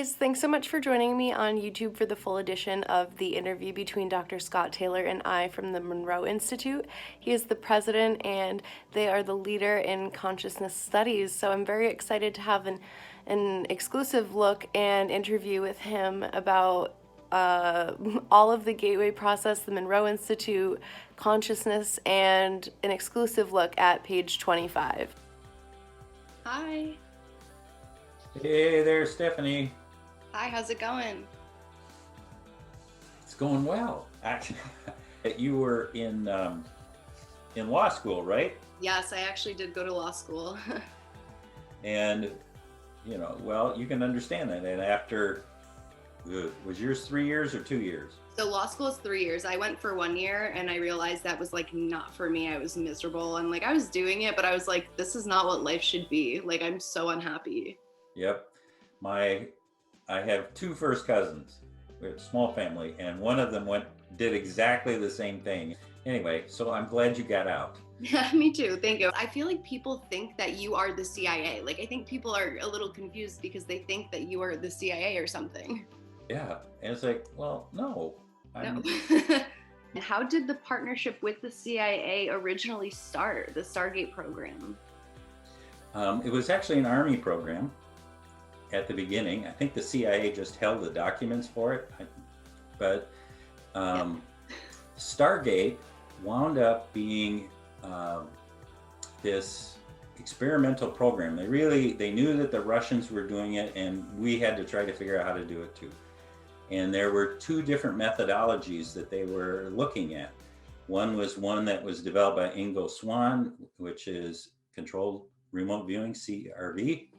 guys, thanks so much for joining me on YouTube for the full edition of the interview between Dr. Scott Taylor and I from the Monroe Institute. He is the president and they are the leader in consciousness studies. So I'm very excited to have an exclusive look and interview with him about all of the gateway process, the Monroe Institute, consciousness, and an exclusive look at page 25. Hi. Hey there, Stephanie. Hi, how's it going? It's going well. Actually, you were in law school, right? Yes, I actually did go to law school. And well, you can understand that. And after, was yours 3 years or 2 years? So law school is 3 years. I went for 1 year and I realized that was like not for me. I was miserable and like I was doing it, but I was like, this is not what life should be. Like I'm so unhappy. Yep. I have two first cousins. We have a small family, and one of them did exactly the same thing. Anyway, so I'm glad you got out. Yeah, me too. Thank you. I feel like people think that you are the CIA. Like I think people are a little confused because they think that you are the CIA or something. Yeah. And it's like, well, no. No. How did the partnership with the CIA originally start, the Stargate program? It was actually an Army program at the beginning. I think the CIA just held the documents for it. But Stargate wound up being this experimental program. They knew that the Russians were doing it, and we had to try to figure out how to do it too. And there were two different methodologies that they were looking at. One that was developed by Ingo Swann, which is controlled remote viewing, CRV.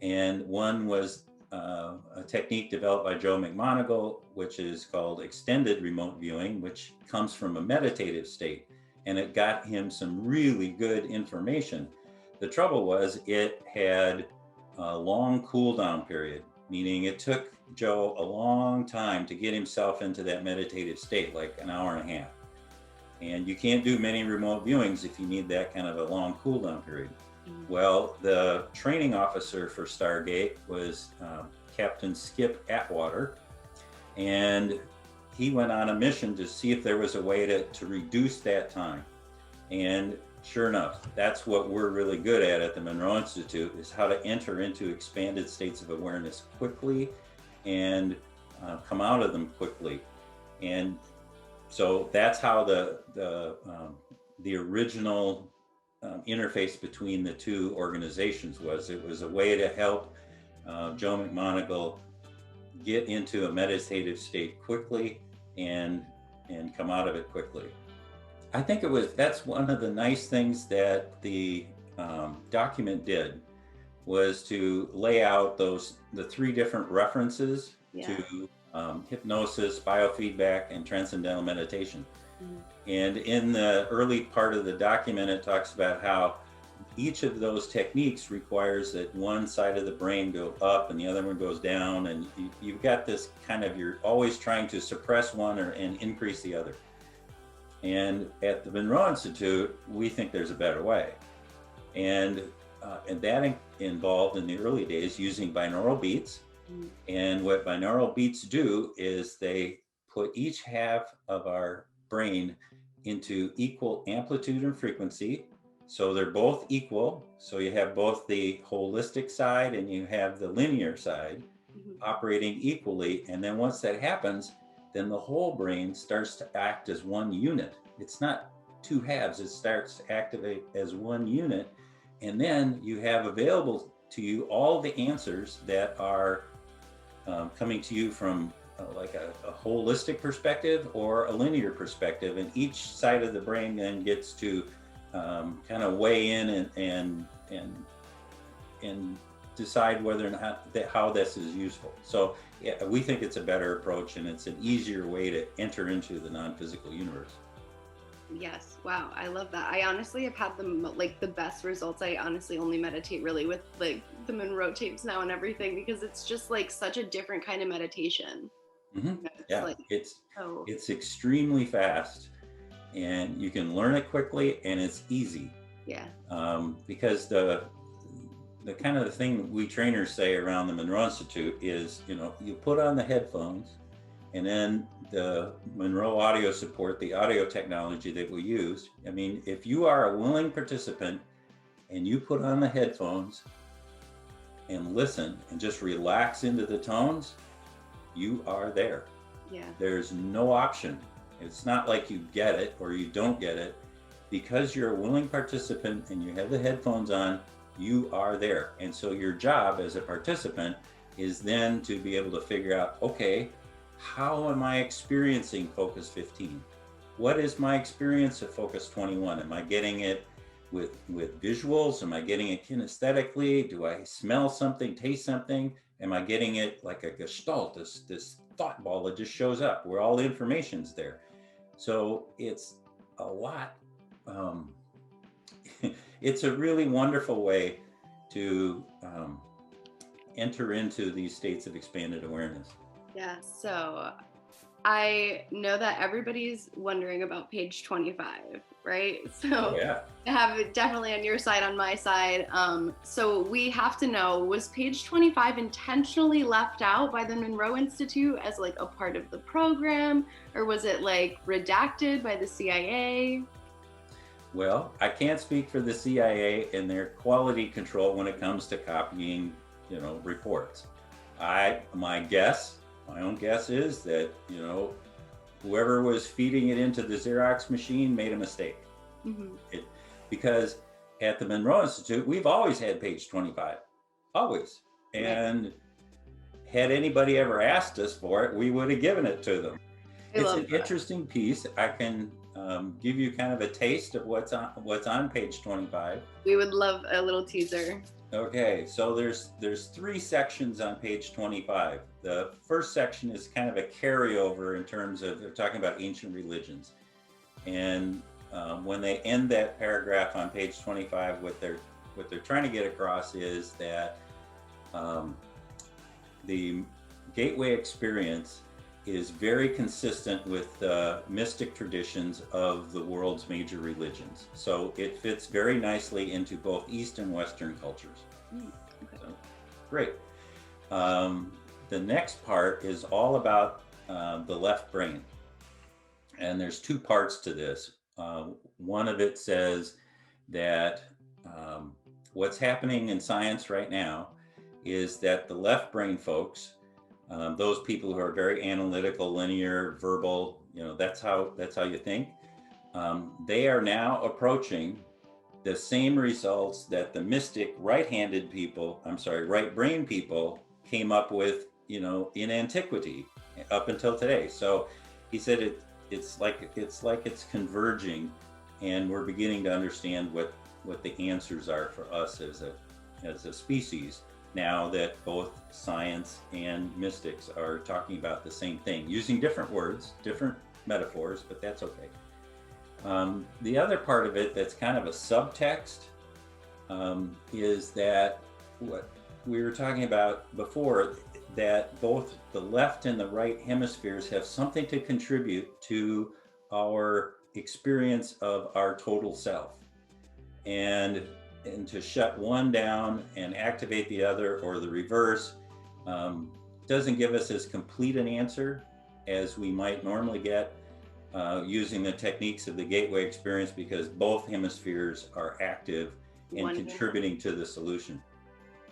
And one was a technique developed by Joe McMoneagle, which is called extended remote viewing, which comes from a meditative state. And it got him some really good information. The trouble was it had a long cool down period, meaning it took Joe a long time to get himself into that meditative state, like an hour and a half. And you can't do many remote viewings if you need that kind of a long cool down period. Well, the training officer for Stargate was Captain Skip Atwater, and he went on a mission to see if there was a way to reduce that time. And sure enough, that's what we're really good at the Monroe Institute, is how to enter into expanded states of awareness quickly and come out of them quickly. And so that's how the original interface between the two organizations was. It was a way to help Joe McMoneagle get into a meditative state quickly and come out of it quickly. I think that's one of the nice things that the document did, was to lay out the three different references to hypnosis, biofeedback, and transcendental meditation. And in the early part of the document, it talks about how each of those techniques requires that one side of the brain go up and the other one goes down. And you've got this you're always trying to suppress one and increase the other. And at the Monroe Institute, we think there's a better way. And that involved in the early days using binaural beats. And what binaural beats do is they put each half of our brain into equal amplitude and frequency. So they're both equal. So you have both the holistic side and you have the linear side operating equally. And then once that happens, then the whole brain starts to act as one unit. It's not two halves, it starts to activate as one unit. And then you have available to you all the answers that are coming to you from like a holistic perspective or a linear perspective, and each side of the brain then gets to kind of weigh in and decide whether or not how this is useful. So yeah, we think it's a better approach, and it's an easier way to enter into the non-physical universe. Yes. Wow. I love that. I honestly have had the best results. I honestly only meditate really with like the Monroe tapes now and everything, because it's just like such a different kind of meditation. It's extremely fast, and you can learn it quickly, and it's easy. Yeah. Because the kind of the thing we trainers say around the Monroe Institute is, you put on the headphones, and then the Monroe audio support, the audio technology that we use. I mean, if you are a willing participant and you put on the headphones and listen and just relax into the tones, you are there. Yeah. There's no option. It's not like you get it or you don't get it. Because you're a willing participant and you have the headphones on, you are there. And so your job as a participant is then to be able to figure out, okay, how am I experiencing Focus 15? What is my experience of Focus 21? Am I getting it with visuals? Am I getting it kinesthetically? Do I smell something, taste something? Am I getting it like a gestalt, this thought ball that just shows up where all the information's there? So it's a lot. It's a really wonderful way to enter into these states of expanded awareness. Yeah. So I know that everybody's wondering about page 25, right? So yeah. I have it definitely on your side, on my side. So we have to know, was page 25 intentionally left out by the Monroe Institute as like a part of the program, or was it like redacted by the CIA? Well, I can't speak for the CIA and their quality control when it comes to copying, reports. My own guess is that, whoever was feeding it into the Xerox machine made a mistake. Mm-hmm. Because at the Monroe Institute, we've always had page 25, always. And had anybody ever asked us for it, we would have given it to them. It's an interesting piece. I can give you kind of a taste of what's on page 25. We would love a little teaser. Okay, so there's 3 sections on page 25. The first section is kind of a carryover in terms of, they're talking about ancient religions. And when they end that paragraph on page 25, what they're trying to get across is that the gateway experience is very consistent with the mystic traditions of the world's major religions. So it fits very nicely into both East and Western cultures. Okay. So, great. The next part is all about the left brain. And there's 2 parts to this. One of it says that what's happening in science right now is that the left brain folks, those people who are very analytical, linear, verbal, that's how you think. They are now approaching the same results that the mystic right brain people came up with, in antiquity up until today. So he said it's like it's converging, and we're beginning to understand what the answers are for us as a species, now that both science and mystics are talking about the same thing, using different words, different metaphors, but that's okay. The other part of it that's kind of a subtext is that what we were talking about before, that both the left and the right hemispheres have something to contribute to our experience of our total self. And to shut one down and activate the other, or the reverse, doesn't give us as complete an answer as we might normally get using the techniques of the gateway experience, because both hemispheres are active and contributing to the solution.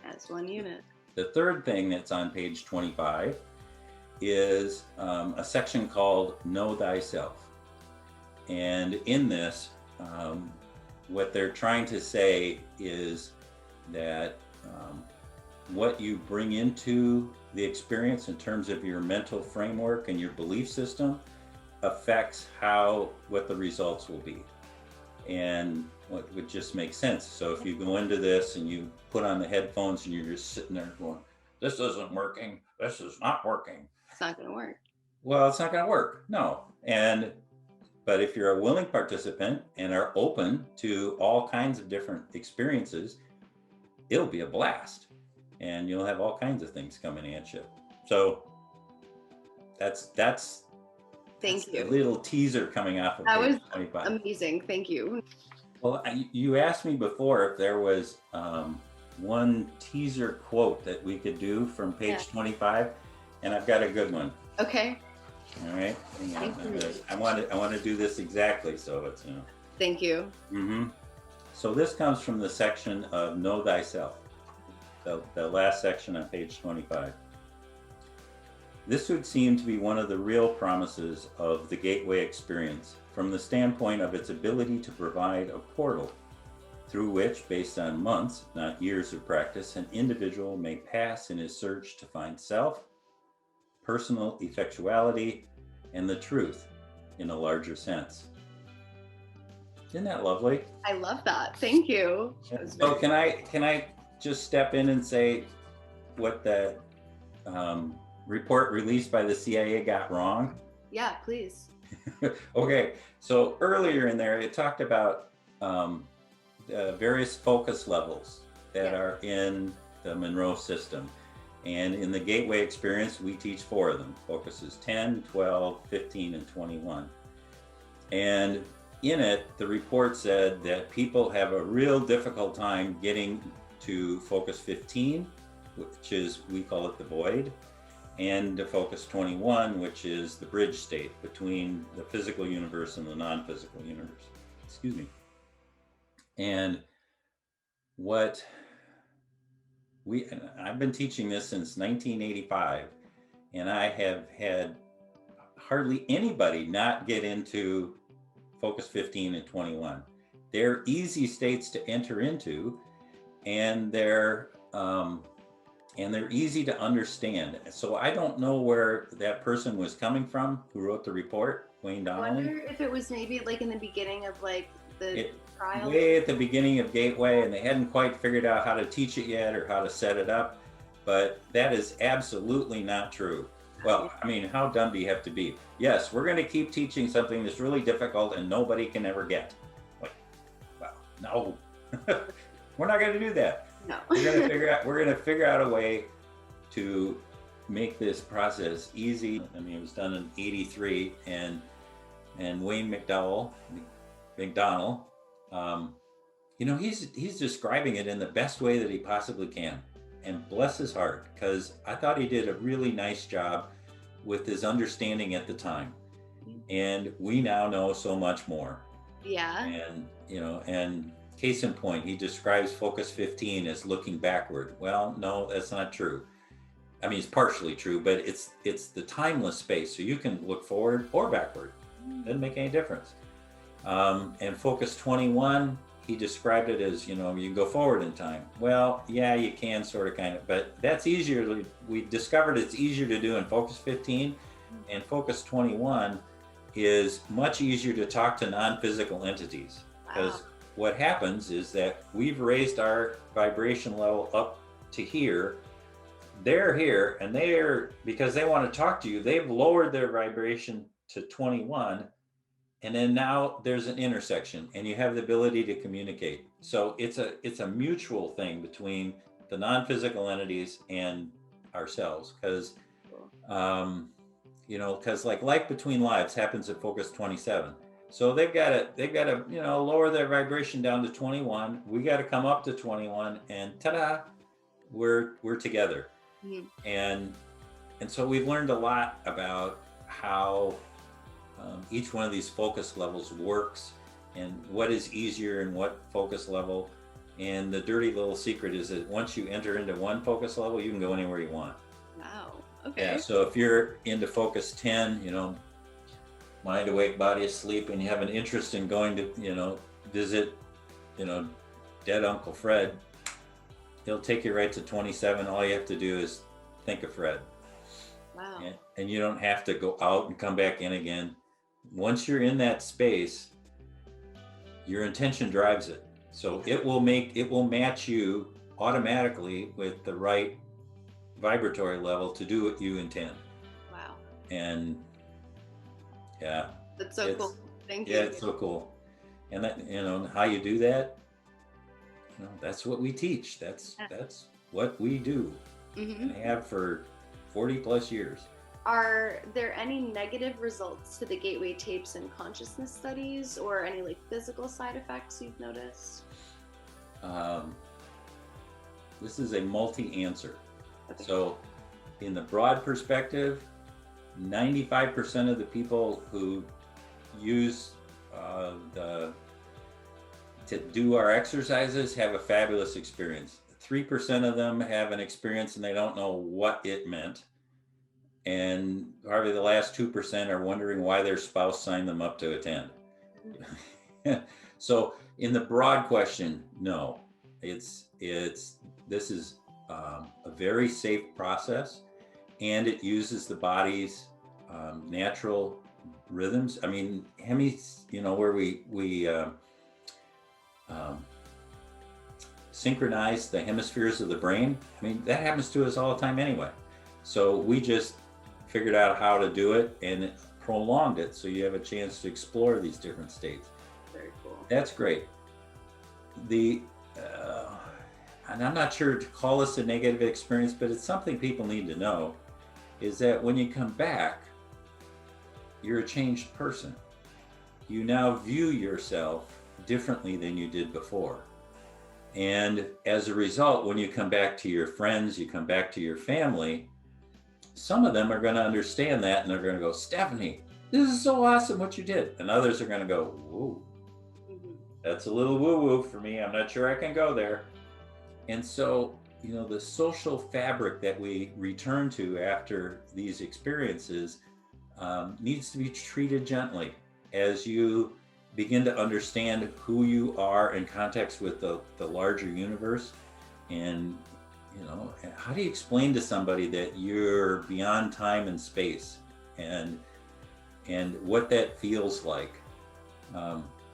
As one unit. The third thing that's on page 25 is a section called Know Thyself. And in this, what they're trying to say is that what you bring into the experience in terms of your mental framework and your belief system affects what the results will be. And what would just make sense. So if you go into this and you put on the headphones and you're just sitting there going, this isn't working, this is not working. It's not going to work. Well, it's not going to work, no. But if you're a willing participant and are open to all kinds of different experiences, it'll be a blast. And you'll have all kinds of things coming at you. So that's Thank you. A little teaser coming off of that page was 25. Amazing. Thank you. Well, you asked me before if there was one teaser quote that we could do from page 25, and I've got a good one. Okay. All right. I want to do this exactly, so it's, you know. Thank you. So this comes from the section of Know Thyself, the last section on page 25. This would seem to be one of the real promises of the Gateway experience, from the standpoint of its ability to provide a portal through which, based on months, if not years of practice, an individual may pass in his search to find self, personal effectuality, and the truth in a larger sense. Isn't that lovely? I love that. Thank you. So can I just step in and say what the report released by the CIA got wrong? Yeah, please. Okay, so earlier in there, it talked about various focus levels that are in the Monroe system. And in the Gateway experience, we teach 4 of them. Focuses 10, 12, 15, and 21. And in it, the report said that people have a real difficult time getting to focus 15, which is, we call it the void, and to focus 21, which is the bridge state between the physical universe and the non-physical universe. Excuse me. And I've been teaching this since 1985, and I have had hardly anybody not get into focus 15 and 21. They're easy states to enter into, and they're easy to understand. So I don't know where that person was coming from who wrote the report, Wayne Donnelly. I wonder if it was maybe like in the beginning of like the trial. Way at the beginning of Gateway, and they hadn't quite figured out how to teach it yet or how to set it up. But that is absolutely not true. Well, I mean, how dumb do you have to be? Yes, we're going to keep teaching something that's really difficult and nobody can ever get. Like, well, no, we're not going to do that. No. We're going to figure out a way to make this process easy. I mean, it was done in '83, and Wayne McDonnell, you know, he's describing it in the best way that he possibly can. And bless his heart, because I thought he did a really nice job with his understanding at the time. And we now know so much more. Yeah. And, you know, and case in point, he describes focus 15 as looking backward. Well, no, that's not true. I mean, it's partially true, but it's the timeless space. So you can look forward or backward. Doesn't make any difference. And focus 21, he described it as, you know, you can go forward in time. Well, yeah, you can sort of, kind of, but that's easier. We discovered it's easier to do in focus 15, and focus 21 is much easier to talk to non-physical entities. Because what happens is that we've raised our vibration level up to here. They're here, and because they want to talk to you, they've lowered their vibration to 21. And then now there's an intersection, and you have the ability to communicate. So it's a mutual thing between the non-physical entities and ourselves, because you know, because like life between lives happens at focus 27. So they've got to you know, lower their vibration down to 21. We got to come up to 21, and ta-da, we're together. And so we've learned a lot about how each one of these focus levels works, and what is easier in what focus level. And the dirty little secret is that once you enter into one focus level, you can go anywhere you want. Wow. Okay. Yeah. So if you're into focus 10, you know, mind awake, body asleep, and you have an interest in going to, you know, visit, you know, dead Uncle Fred, he'll take you right to 27. All you have to do is think of Fred. Wow. And you don't have to go out and come back in again. Once you're in that space, your intention drives it. So it will match you automatically with the right vibratory level to do what you intend. Wow. And yeah. That's so cool. Thank you. Yeah, it's so cool. And that, you know, how you do that, you know, that's what we teach. That's what we do. And have for 40 plus years. Are there any negative results to the Gateway tapes in consciousness studies, or any like physical side effects you've noticed? This is a multi-answer. Okay. So in the broad perspective, 95% of the people who use to do our exercises have a fabulous experience. 3% of them have an experience and they don't know what it meant. And probably the last 2% are wondering why their spouse signed them up to attend. So in the broad question, no, this is a very safe process, and it uses the body's natural rhythms. I mean, where we synchronize the hemispheres of the brain. I mean, that happens to us all the time anyway. So we just figured out how to do it and it prolonged it so you have a chance to explore these different states. Very cool. That's great. And I'm not sure to call this a negative experience, but it's something people need to know, is that when you come back, you're a changed person. You now view yourself differently than you did before. And as a result, when you come back to your friends, you come back to your family, some of them are going to understand that and they're going to go, Stephanie, this is so awesome what you did. And others are going to go, whoa, that's a little woo-woo for me. I'm not sure I can go there. And so, the social fabric that we return to after these experiences needs to be treated gently as you begin to understand who you are in context with the larger universe. And how do you explain to somebody that you're beyond time and space and what that feels like?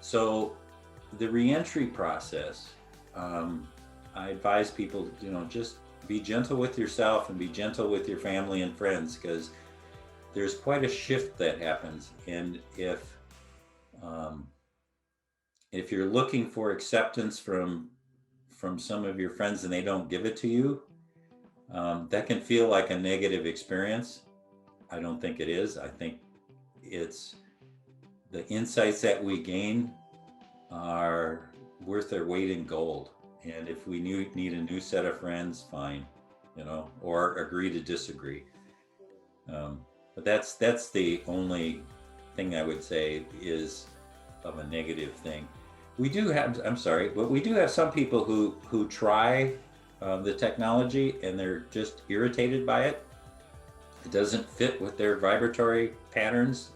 So the reentry process, I advise people to, just be gentle with yourself and be gentle with your family and friends, because there's quite a shift that happens. And if you're looking for acceptance from some of your friends and they don't give it to you, that can feel like a negative experience. I don't think it is. I think it's the insights that we gain are worth their weight in gold. And if we need a new set of friends, fine, or agree to disagree. But that's the only thing I would say is of a negative thing. We do have some people who try the technology and they're just irritated by it. It doesn't fit with their vibratory patterns,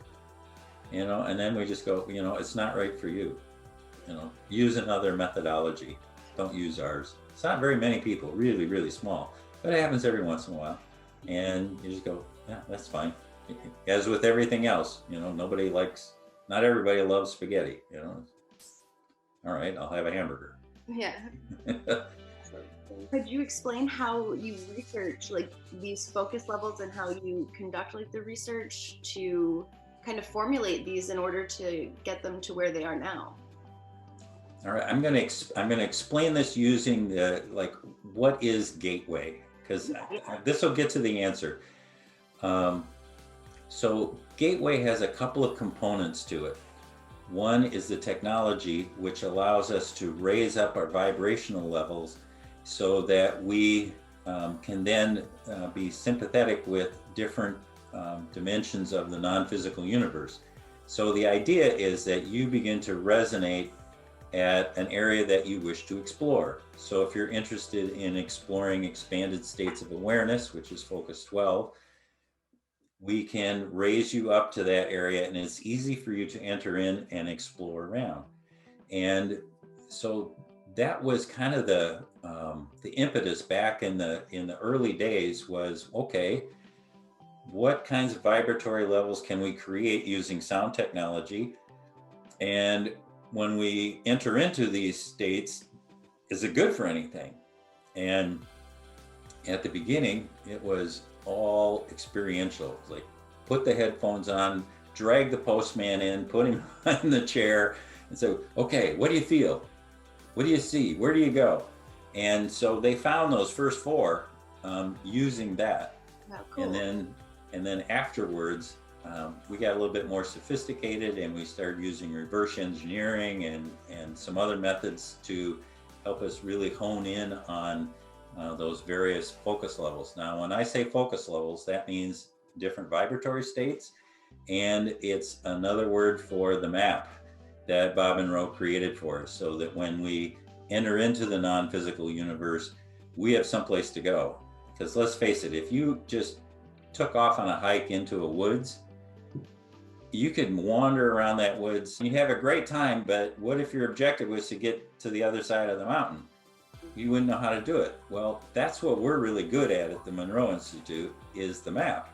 and then we just go, it's not right for you. Use another methodology. Don't use ours. It's not very many people, really, really small, but it happens every once in a while. And you just go, yeah, that's fine. As with everything else, not everybody loves spaghetti, All right, I'll have a hamburger. Yeah. Could you explain how you research these focus levels and how you conduct the research to kind of formulate these in order to get them to where they are now? All right, I'm going to explain this using what is gateway, because this will get to the answer. So gateway has a couple of components to it. One is the technology, which allows us to raise up our vibrational levels so that we can then be sympathetic with different dimensions of the non-physical universe. So the idea is that you begin to resonate at an area that you wish to explore. So if you're interested in exploring expanded states of awareness, which is focus 12, we can raise you up to that area and it's easy for you to enter in and explore around. And so that was kind of the impetus back in the early days was, okay, what kinds of vibratory levels can we create using sound technology? And when we enter into these states, is it good for anything? And at the beginning, it was all experiential. Like, put the headphones on, drag the postman in, put him in the chair, and say, okay, what do you feel? What do you see? Where do you go? And so they found those first four using that. Oh, cool. And then afterwards, we got a little bit more sophisticated and we started using reverse engineering and some other methods to help us really hone in on those various focus levels. Now, when I say focus levels, that means different vibratory states, and it's another word for the map that Bob Monroe created for us, so that when we enter into the non-physical universe, we have someplace to go. Because let's face it, if you just took off on a hike into a woods, you could wander around that woods. You have a great time, but what if your objective was to get to the other side of the mountain? You wouldn't know how to do it. Well, that's what we're really good at the Monroe Institute, is the map.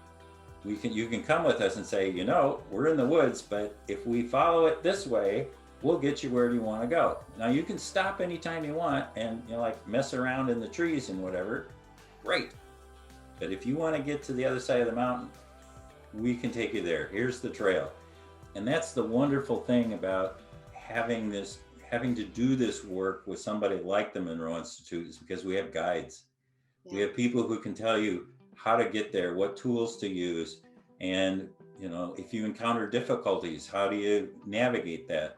You can come with us and say, you know, we're in the woods, but if we follow it this way, we'll get you where you want to go. Now, you can stop anytime you want and, you know, like mess around in the trees and whatever. Great. But if you want to get to the other side of the mountain, we can take you there. Here's the trail. And that's the wonderful thing about having to do this work with somebody like the Monroe Institute, is because we have guides. Yeah. We have people who can tell you how to get there, what tools to use, and, you know, if you encounter difficulties, how do you navigate that?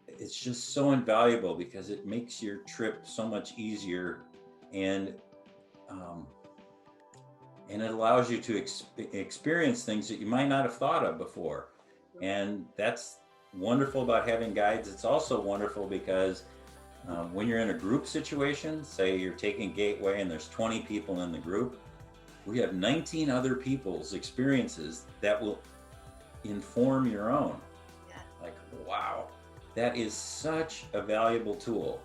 It's just so invaluable because it makes your trip so much easier, and it allows you to experience things that you might not have thought of before. And that's wonderful about having guides. It's also wonderful because when you're in a group situation, say you're taking Gateway and there's 20 people in the group, we have 19 other people's experiences that will inform your own. Yeah. Like, wow, that is such a valuable tool.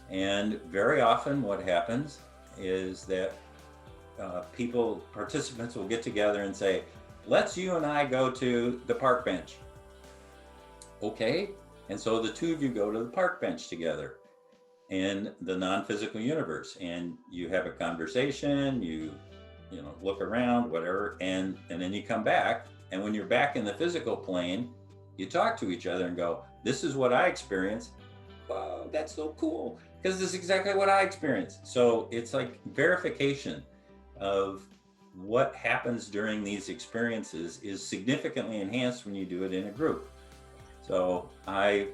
And very often what happens is that participants will get together and say, let's you and I go to the park bench. Okay. And so the two of you go to the park bench together in the non-physical universe, and you have a conversation, you know, look around, whatever, and then you come back. And when you're back in the physical plane, you talk to each other and go, this is what I experienced. Wow, that's so cool, because this is exactly what I experienced. So it's like verification of what happens during these experiences is significantly enhanced when you do it in a group. So I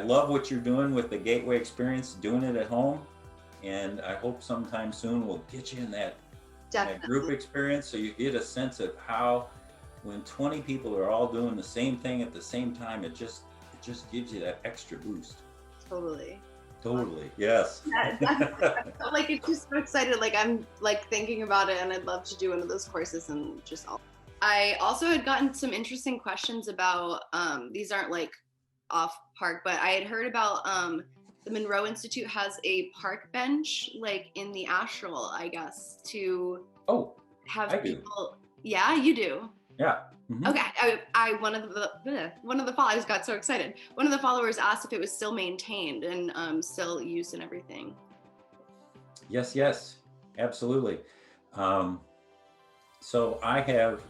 love what you're doing with the Gateway experience, doing it at home, and I hope sometime soon we'll get you in that group experience, so you get a sense of how, when 20 people are all doing the same thing at the same time, it just gives you that extra boost. Totally, yes. Like, it's just so excited. Like, I'm like thinking about it, and I'd love to do one of those courses. And just I also had gotten some interesting questions about these aren't like off park, but I had heard about the Monroe Institute has a park bench, like in the astral, I guess, to have people. Yeah, you do. Yeah. Mm-hmm. Okay, I one of the followers got so excited. One of the followers asked if it was still maintained and still used and everything. Yes, absolutely. So I have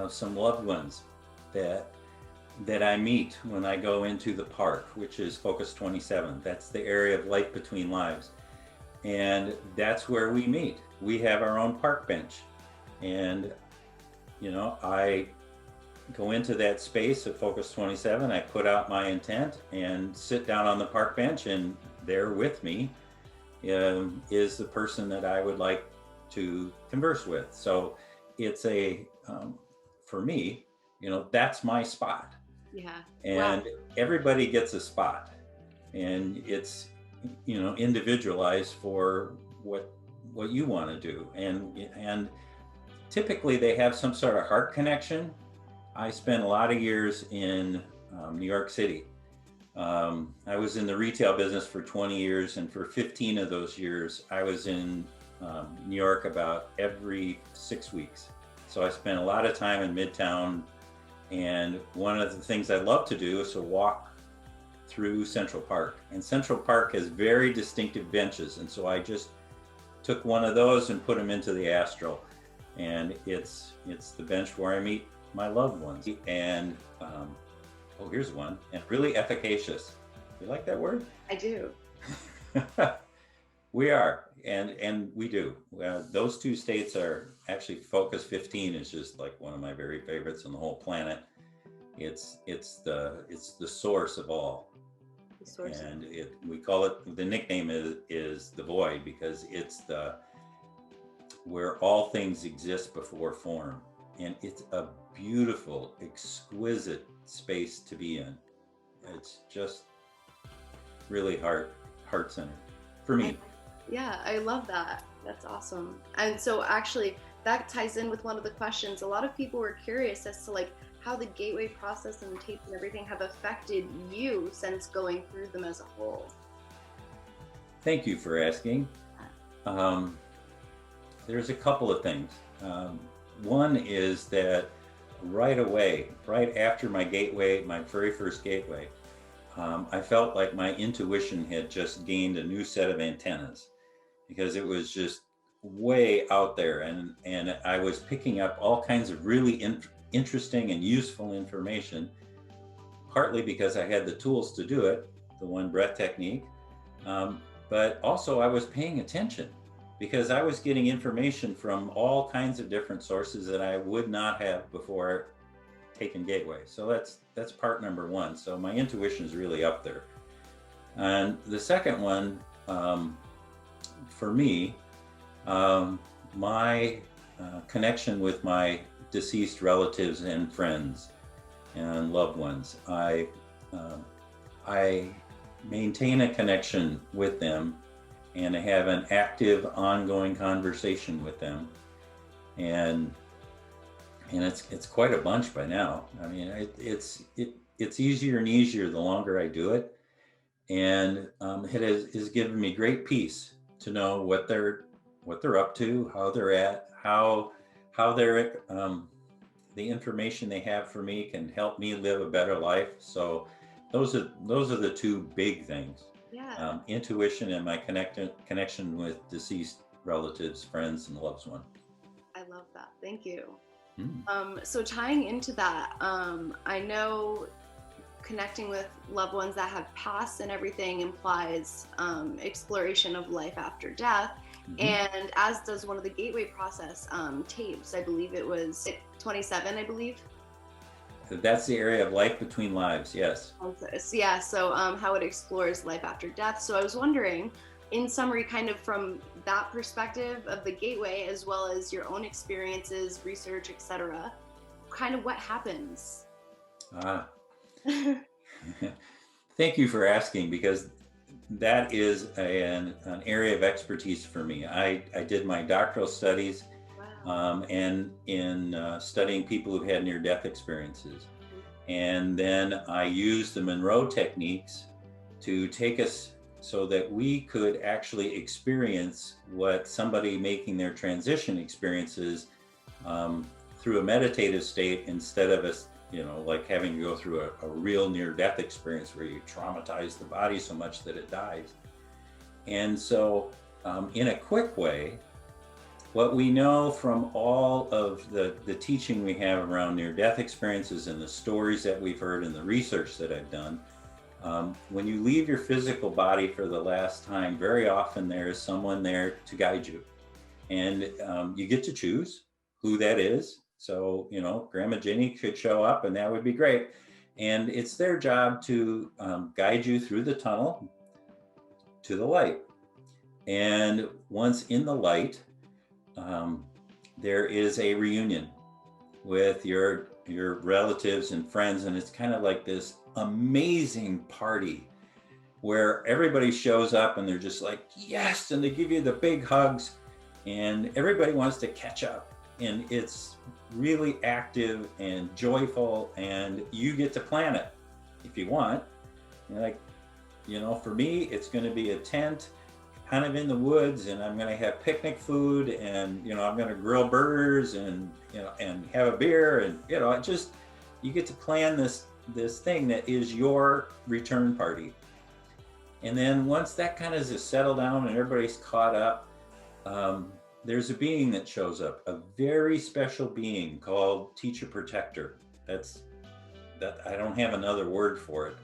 some loved ones that I meet when I go into the park, which is Focus 27. That's the area of light between lives, and that's where we meet. We have our own park bench. And, you know, I go into that space of Focus 27, I put out my intent and sit down on the park bench, and there with me is the person that I would like to converse with. So it's for me, you know, that's my spot. Yeah. And everybody gets a spot, and it's, you know, individualized for what you want to do. And typically they have some sort of heart connection. I spent a lot of years in New York City. I was in the retail business for 20 years, and for 15 of those years, I was in New York about every 6 weeks. So I spent a lot of time in Midtown, and one of the things I love to do is to walk through Central Park. And Central Park has very distinctive benches, and so I just took one of those and put them into the astral. And it's the bench where I meet my loved ones. And here's one, and really efficacious. You like that word? I do. We are, and we do. Those two states are actually, Focus 15 is just like one of my very favorites on the whole planet. It's the source of all. The source. And we call it, the nickname is the void, because it's where all things exist before form. And it's a beautiful, exquisite space to be in. It's just really heart-centered for me. Yeah, I love that. That's awesome. And so actually that ties in with one of the questions. A lot of people were curious as to like how the gateway process and the tapes and everything have affected you since going through them as a whole. Thank you for asking. There's a couple of things. One is that right away, right after my gateway, my very first gateway, I felt like my intuition had just gained a new set of antennas, because it was just way out there, and I was picking up all kinds of really interesting and useful information, partly because I had the tools to do it, the one breath technique, but also I was paying attention, because I was getting information from all kinds of different sources that I would not have before taking gateway. So that's part number one. So my intuition is really up there. And the second one, for me, my connection with my deceased relatives and friends and loved ones. I maintain a connection with them, and I have an active, ongoing conversation with them, and it's quite a bunch by now. I mean, it's easier and easier the longer I do it, and it has given me great peace to know what they're up to, how they're at, how they're the information they have for me can help me live a better life. So those are the two big things. Yeah. Intuition and my connection with deceased relatives, friends, and loved ones. I love that. Thank you. So tying into that, I know connecting with loved ones that have passed and everything implies exploration of life after death. And as does one of the gateway process tapes. I believe it was 27, I believe. That's the area of life between lives, yes. Yeah, so how it explores life after death. So I was wondering, in summary, kind of from that perspective of the gateway, as well as your own experiences, research, etc., kind of what happens? Thank you for asking, because that is an area of expertise for me. I did my doctoral studies and in studying people who had near-death experiences. And then I used the Monroe techniques to take us so that we could actually experience what somebody making their transition experiences through a meditative state, instead of us, like having to go through a real near-death experience where you traumatize the body so much that it dies. And so in a quick way, what we know from all of the teaching we have around near-death experiences and the stories that we've heard and the research that I've done, when you leave your physical body for the last time, very often there is someone there to guide you. And you get to choose who that is. So, Grandma Jenny could show up, and that would be great. And it's their job to guide you through the tunnel to the light. And once in the light, there is a reunion with your relatives and friends, and it's kind of like this amazing party where everybody shows up and they're just like, yes, and they give you the big hugs, and everybody wants to catch up, and it's really active and joyful, and you get to plan it if you want. For me, it's going to be a tent kind of in the woods, and I'm going to have picnic food, and I'm going to grill burgers and have a beer, and you get to plan this thing that is your return party. And then once that kind of is settled down and everybody's caught up, there's a being that shows up, a very special being called Teacher Protector. That I don't have another word for it.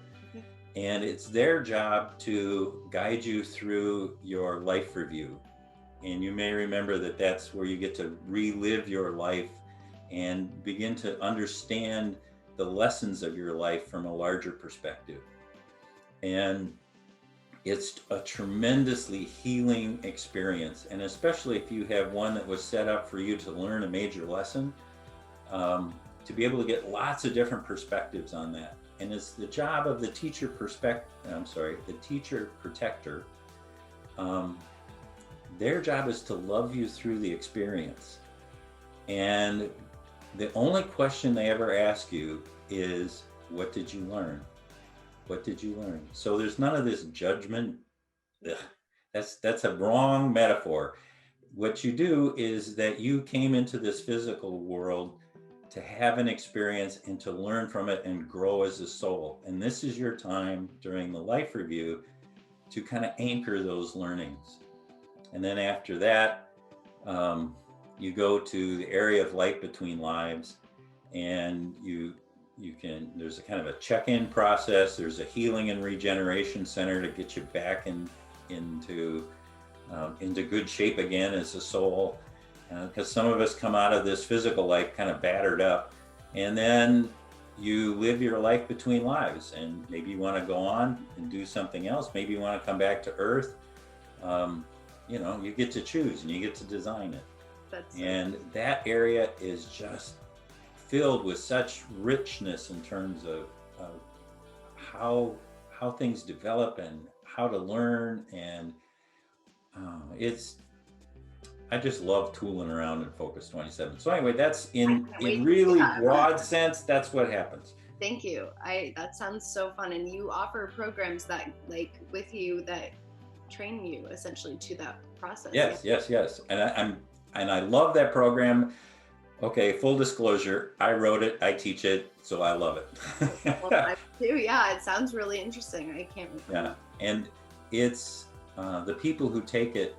And it's their job to guide you through your life review. And you may remember that that's where you get to relive your life and begin to understand the lessons of your life from a larger perspective. And it's a tremendously healing experience. And especially if you have one that was set up for you to learn a major lesson, to be able to get lots of different perspectives on that. And it's the job of the teacher protector. Their job is to love you through the experience. And the only question they ever ask you is, what did you learn? What did you learn? So there's none of this judgment. Ugh, that's a wrong metaphor. What you do is that you came into this physical world to have an experience and to learn from it and grow as a soul. And this is your time during the life review to kind of anchor those learnings. And then after that, you go to the area of light between lives, and there's a kind of a check-in process. There's a healing and regeneration center to get you back into good shape again as a soul. Because some of us come out of this physical life kind of battered up, and then you live your life between lives, and maybe you want to go on and do something else. Maybe you want to come back to Earth. You get to choose and you get to design it. And that area is just filled with such richness in terms of how things develop and how to learn. And I just love tooling around in Focus 27. So anyway, that's in really broad sense, that's what happens. Thank you. That sounds so fun. And you offer programs that with you that train you essentially to that process. Yes. And I love that program. Okay, full disclosure, I wrote it, I teach it, so I love it. Well, I do. Yeah, it sounds really interesting. I can't wait. Yeah, and it's the people who take it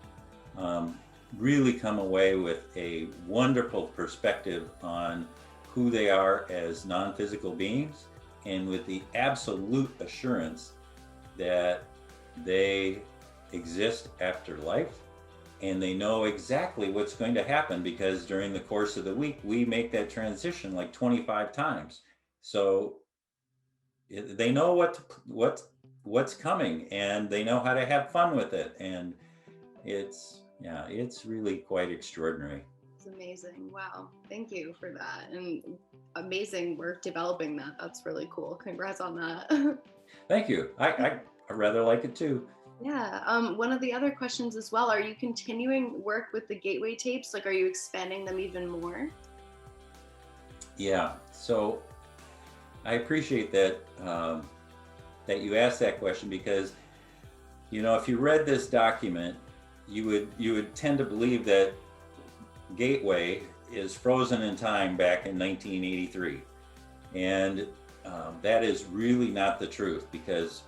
really come away with a wonderful perspective on who they are as non-physical beings, and with the absolute assurance that they exist after life, and they know exactly what's going to happen, because during the course of the week we make that transition like 25 times. So they know what's coming, and they know how to have fun with it, and it's really quite extraordinary. It's amazing. Wow. Thank you for that. And amazing work developing that. That's really cool. Congrats on that. Thank you. I rather like it too. Yeah. One of the other questions as well, are you continuing work with the Gateway tapes? Are you expanding them even more? Yeah. So I appreciate that that you asked that question, because if you read this document, you would tend to believe that Gateway is frozen in time back in 1983, and that is really not the truth, because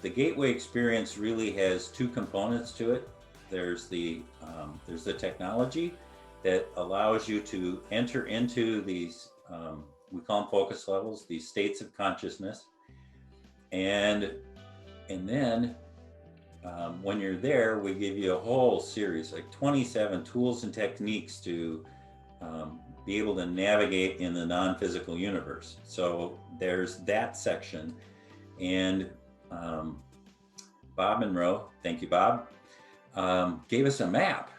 the Gateway experience really has two components to it. There's the technology that allows you to enter into these we call them focus levels, these states of consciousness, and then when you're there, we give you a whole series, like 27 tools and techniques to be able to navigate in the non-physical universe. So there's that section. And Bob Monroe, thank you, Bob, gave us a map.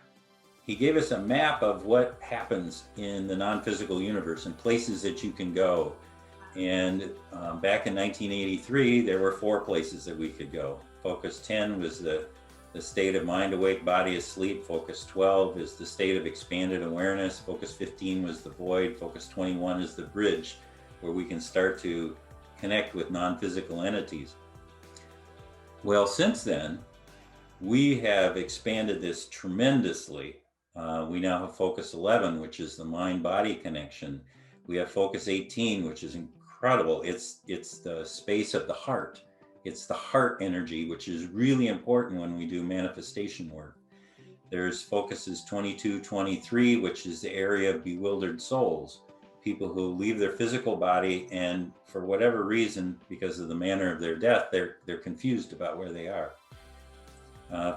He gave us a map of what happens in the non-physical universe and places that you can go. And back in 1983, there were 4 places that we could go. Focus 10 was the state of mind awake, body asleep. Focus 12 is the state of expanded awareness. Focus 15 was the void. Focus 21 is the bridge, where we can start to connect with non-physical entities. Well, since then, we have expanded this tremendously. We now have Focus 11, which is the mind-body connection. We have Focus 18, which is incredible. It's the space of the heart. It's the heart energy, which is really important when we do manifestation work. There's Focuses 22, 23, which is the area of bewildered souls, people who leave their physical body, and for whatever reason, because of the manner of their death, they're confused about where they are.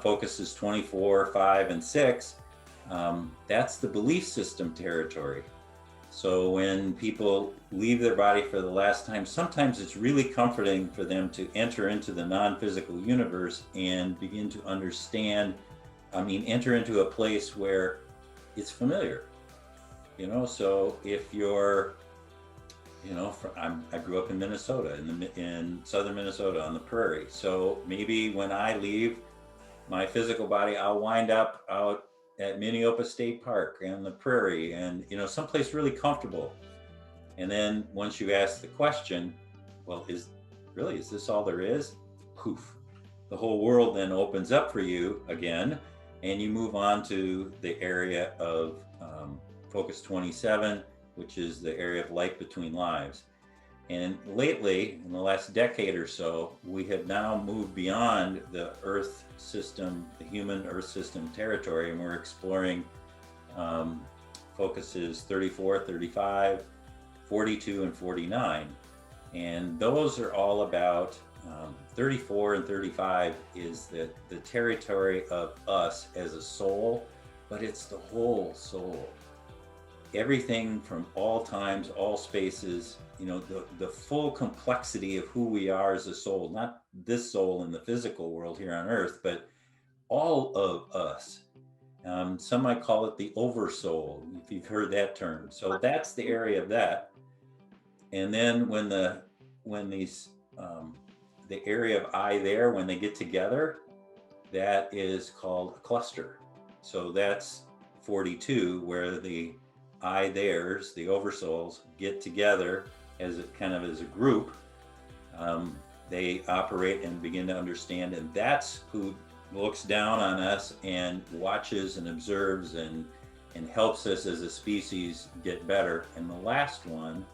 Focuses 24, 5, and 6, that's the belief system territory. So when people leave their body for the last time, sometimes it's really comforting for them to enter into the non-physical universe and begin to understand, enter into a place where it's familiar. So if you're, I grew up in Minnesota, in southern Minnesota on the prairie. So maybe when I leave my physical body, I'll wind up out at Minneopa State Park and the prairie and, someplace really comfortable. And then once you ask the question, well, is this all there is? Poof, the whole world then opens up for you again, and you move on to the area of Focus 27, which is the area of light between lives. And lately, in the last decade or so, we have now moved beyond the Earth system, the human Earth system territory, and we're exploring focuses 34, 35, 42, and 49. And those are all about 34 and 35 is the territory of us as a soul, but it's the whole soul. Everything from all times, all spaces, the full complexity of who we are as a soul, not this soul in the physical world here on Earth, but all of us. Some might call it the oversoul, if you've heard that term. So that's the area of that. And then when the area of I there, when they get together, that is called a cluster. So that's 42, where the I theirs, the oversouls, get together as a group. They operate and begin to understand, and that's who looks down on us and watches and observes and helps us as a species get better. And the last one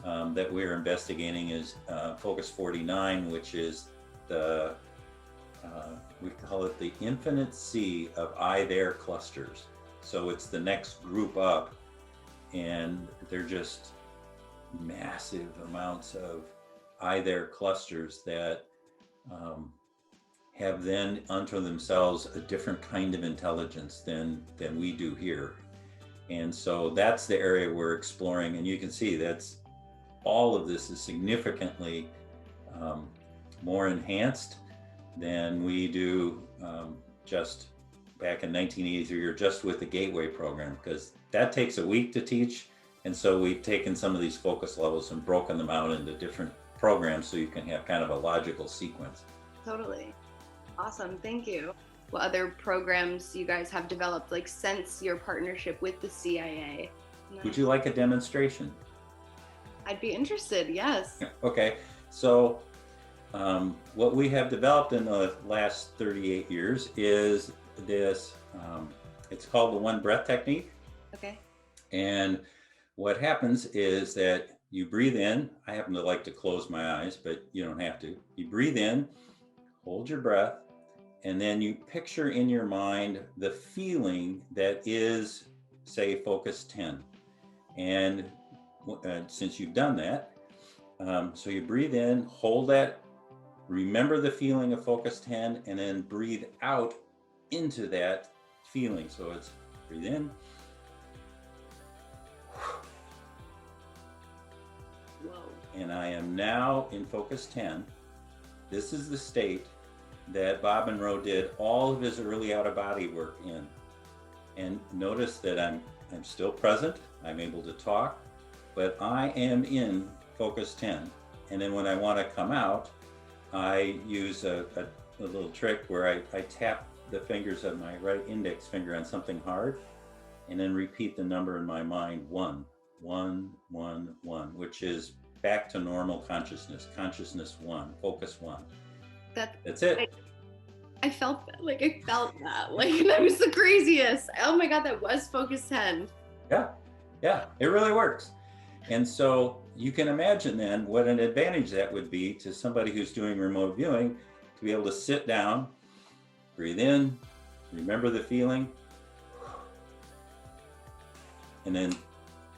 that we're investigating is Focus 49, which is we call it the infinite sea of I-there clusters. So it's the next group up, and they're just massive amounts of I-there clusters that have then unto themselves a different kind of intelligence than we do here. And so that's the area we're exploring, and you can see that's all of this is significantly more enhanced than we do just back in 1983 or just with the Gateway program, because that takes a week to teach. And so we've taken some of these focus levels and broken them out into different programs so you can have kind of a logical sequence. Totally. Awesome. Thank you. What other programs you guys have developed, like since your partnership with the CIA? Would you like a demonstration? I'd be interested, yes. Okay. So what we have developed in the last 38 years is this, it's called the one breath technique. Okay. And what happens is that you breathe in. I happen to like to close my eyes, but you don't have to. You breathe in, hold your breath, and then you picture in your mind the feeling that is, say, Focus 10. And since you've done that, so you breathe in, hold that, remember the feeling of Focus 10, and then breathe out into that feeling. So it's breathe in. Whoa. And I am now in Focus 10. This is the state that Bob Monroe did all of his early out-of-body work in. And notice that I'm still present, I'm able to talk, but I am in Focus 10. And then when I want to come out, I use a little trick where I tap the fingers of my right index finger on something hard, and then repeat the number in my mind, 1, 1, 1, 1, which is back to normal consciousness, consciousness 1, Focus 1. That's it. I felt that. That was the craziest. Oh my God, that was Focus 10. Yeah, it really works. And so you can imagine then what an advantage that would be to somebody who's doing remote viewing, to be able to sit down, breathe in, remember the feeling, and then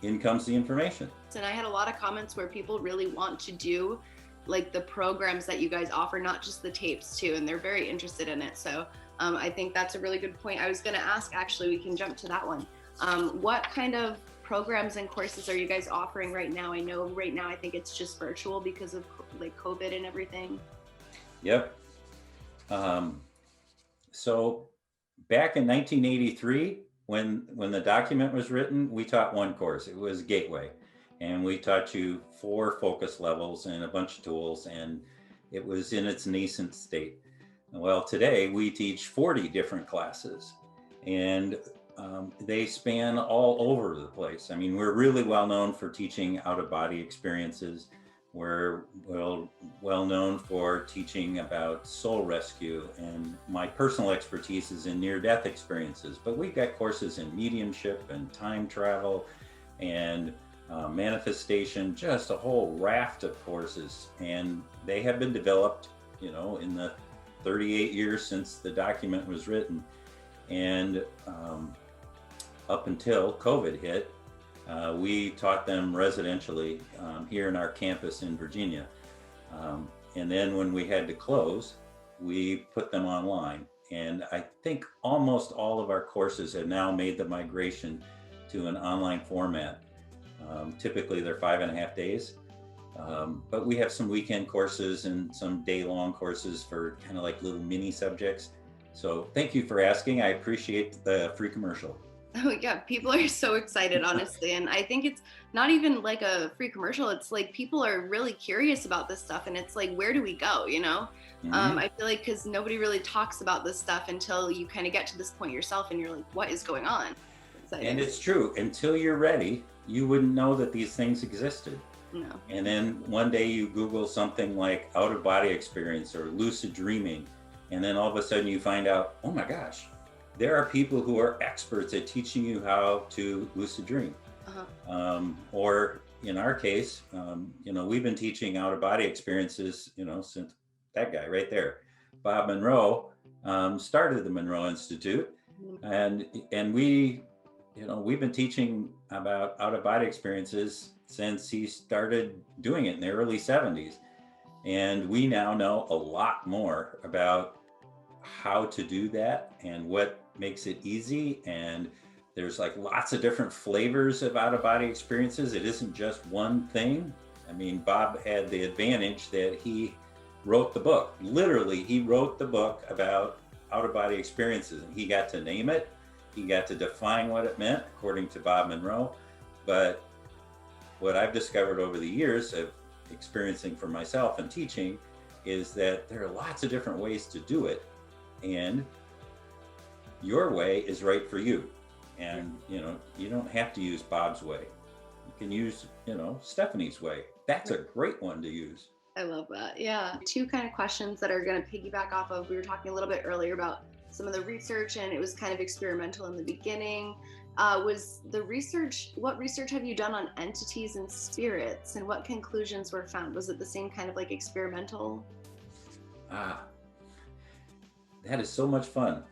in comes the information. And I had a lot of comments where people really want to do like the programs that you guys offer, not just the tapes too, and they're very interested in it. So I think that's a really good point. I was going to ask, actually, we can jump to that one. What kind of programs and courses are you guys offering right now? I know right now I think it's just virtual because of like COVID and everything. Yep. So back in 1983, when the document was written, we taught one course. It was Gateway, and we taught you 4 focus levels and a bunch of tools, and it was in its nascent state. Well, today we teach 40 different classes, and they span all over the place. I mean, we're really well known for teaching out-of-body experiences. We're well known for teaching about soul rescue, and my personal expertise is in near-death experiences. But we've got courses in mediumship and time travel and manifestation, just a whole raft of courses. And they have been developed, you know, in the 38 years since the document was written. And up until COVID hit, we taught them residentially here in our campus in Virginia. And then when we had to close, we put them online. And I think almost all of our courses have now made the migration to an online format. Typically they're 5.5 days. But we have some weekend courses and some day-long courses for kind of like little mini subjects. So thank you for asking. I appreciate the free commercial. Oh yeah, people are so excited, honestly. And I think it's not even like a free commercial. It's like people are really curious about this stuff. And it's like, where do we go, you know? I feel like because nobody really talks about this stuff until you kind of get to this point yourself and you're like, what is going on? And it's true. Until you're ready, you wouldn't know that these things existed. No. And then one day you Google something like out-of-body experience or lucid dreaming. And then all of a sudden you find out, oh my gosh, there are people who are experts at teaching you how to lucid dream. Or in our case, you know, we've been teaching out-of-body experiences, you know, since that guy right there, Bob Monroe, started the Monroe Institute. And we, you know, we've been teaching about out-of-body experiences since he started doing it in the early 70s. And we now know a lot more about how to do that and what makes it easy. And there's like lots of different flavors of out-of-body experiences. It isn't just one thing. I mean, Bob had the advantage that he wrote the book. Literally, he wrote the book about out-of-body experiences. He got to name it. He got to define what it meant, according to Bob Monroe. But what I've discovered over the years of experiencing for myself and teaching is that there are lots of different ways to do it. And your way is right for you. And, you know, you don't have to use Bob's way. You can use, you know, Stephanie's way. That's a great one to use. I love that. Yeah. 2 kind of questions that are going to piggyback off of, we were talking a little bit earlier about some of the research, and it was kind of experimental in the beginning. Was the research, what research have you done on entities and spirits, and what conclusions were found? Was it the same kind of like experimental? That is so much fun.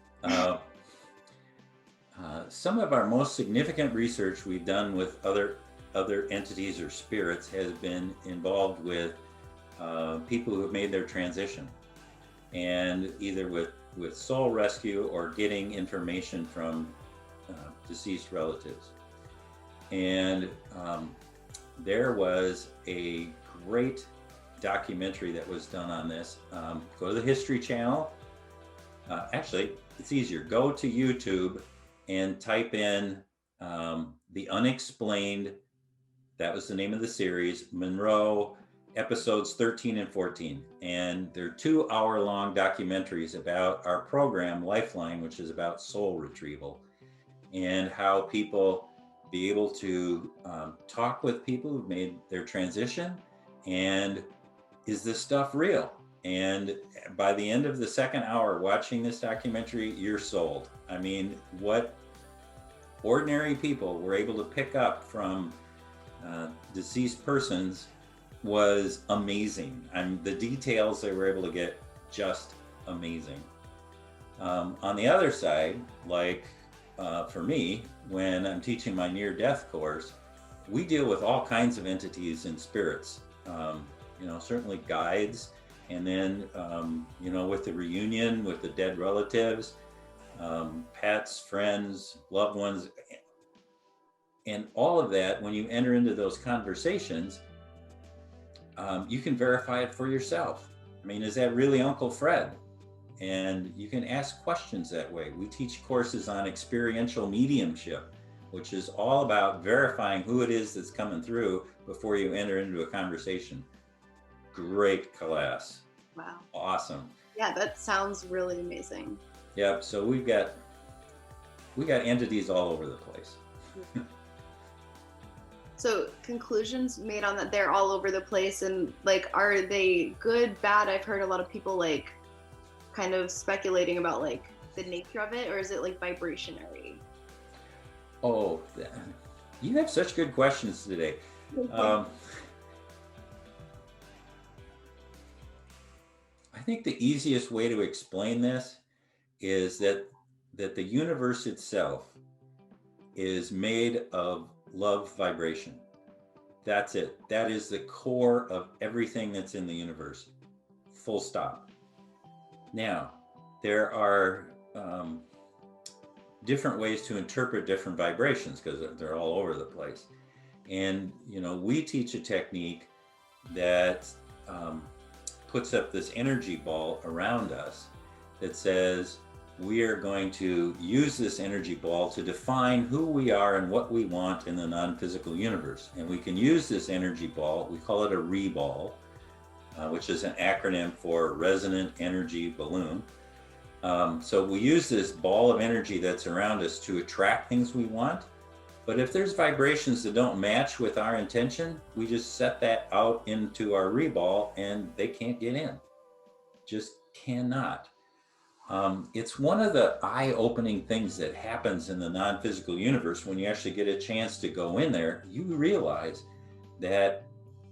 Some of our most significant research we've done with other entities or spirits has been involved with people who have made their transition, and either with soul rescue or getting information from deceased relatives. And there was a great documentary that was done on this. Go to the History Channel. Actually, it's easier. Go to YouTube and type in The Unexplained, that was the name of the series, Monroe, episodes 13 and 14. And they're 2-hour-long documentaries about our program, Lifeline, which is about soul retrieval, and how people be able to talk with people who've made their transition, and is this stuff real? And by the end of the 2nd hour watching this documentary, you're sold. I mean, what ordinary people were able to pick up from deceased persons was amazing. And the details they were able to get, just amazing. On the other side, like for me, when I'm teaching my near-death course, we deal with all kinds of entities and spirits. You know, certainly guides, and then, you know, with the reunion, with the dead relatives, pets, friends, loved ones, and all of that, when you enter into those conversations, you can verify it for yourself. I mean, is that really Uncle Fred? And you can ask questions that way. We teach courses on experiential mediumship, which is all about verifying who it is that's coming through before you enter into a conversation. Great class. Wow. Awesome. Yeah, that sounds really amazing. Yep. So we got entities all over the place. So conclusions made on that, they're all over the place, and like, are they good, bad? I've heard a lot of people like kind of speculating about like the nature of it, or is it like vibrationary? Oh, you have such good questions today. I think the easiest way to explain this is that the universe itself is made of love vibration. That's it. That is the core of everything that's in the universe. Full stop. Now, there are different ways to interpret different vibrations because they're all over the place. And, we teach a technique that puts up this energy ball around us that says we are going to use this energy ball to define who we are and what we want in the non-physical universe. And we can use this energy ball, we call it a RE-ball, which is an acronym for Resonant Energy Balloon. So we use this ball of energy that's around us to attract things we want. But if there's vibrations that don't match with our intention, we just set that out into our RE-ball and they can't get in. Just cannot. It's one of the eye-opening things that happens in the non-physical universe. When you actually get a chance to go in there, you realize that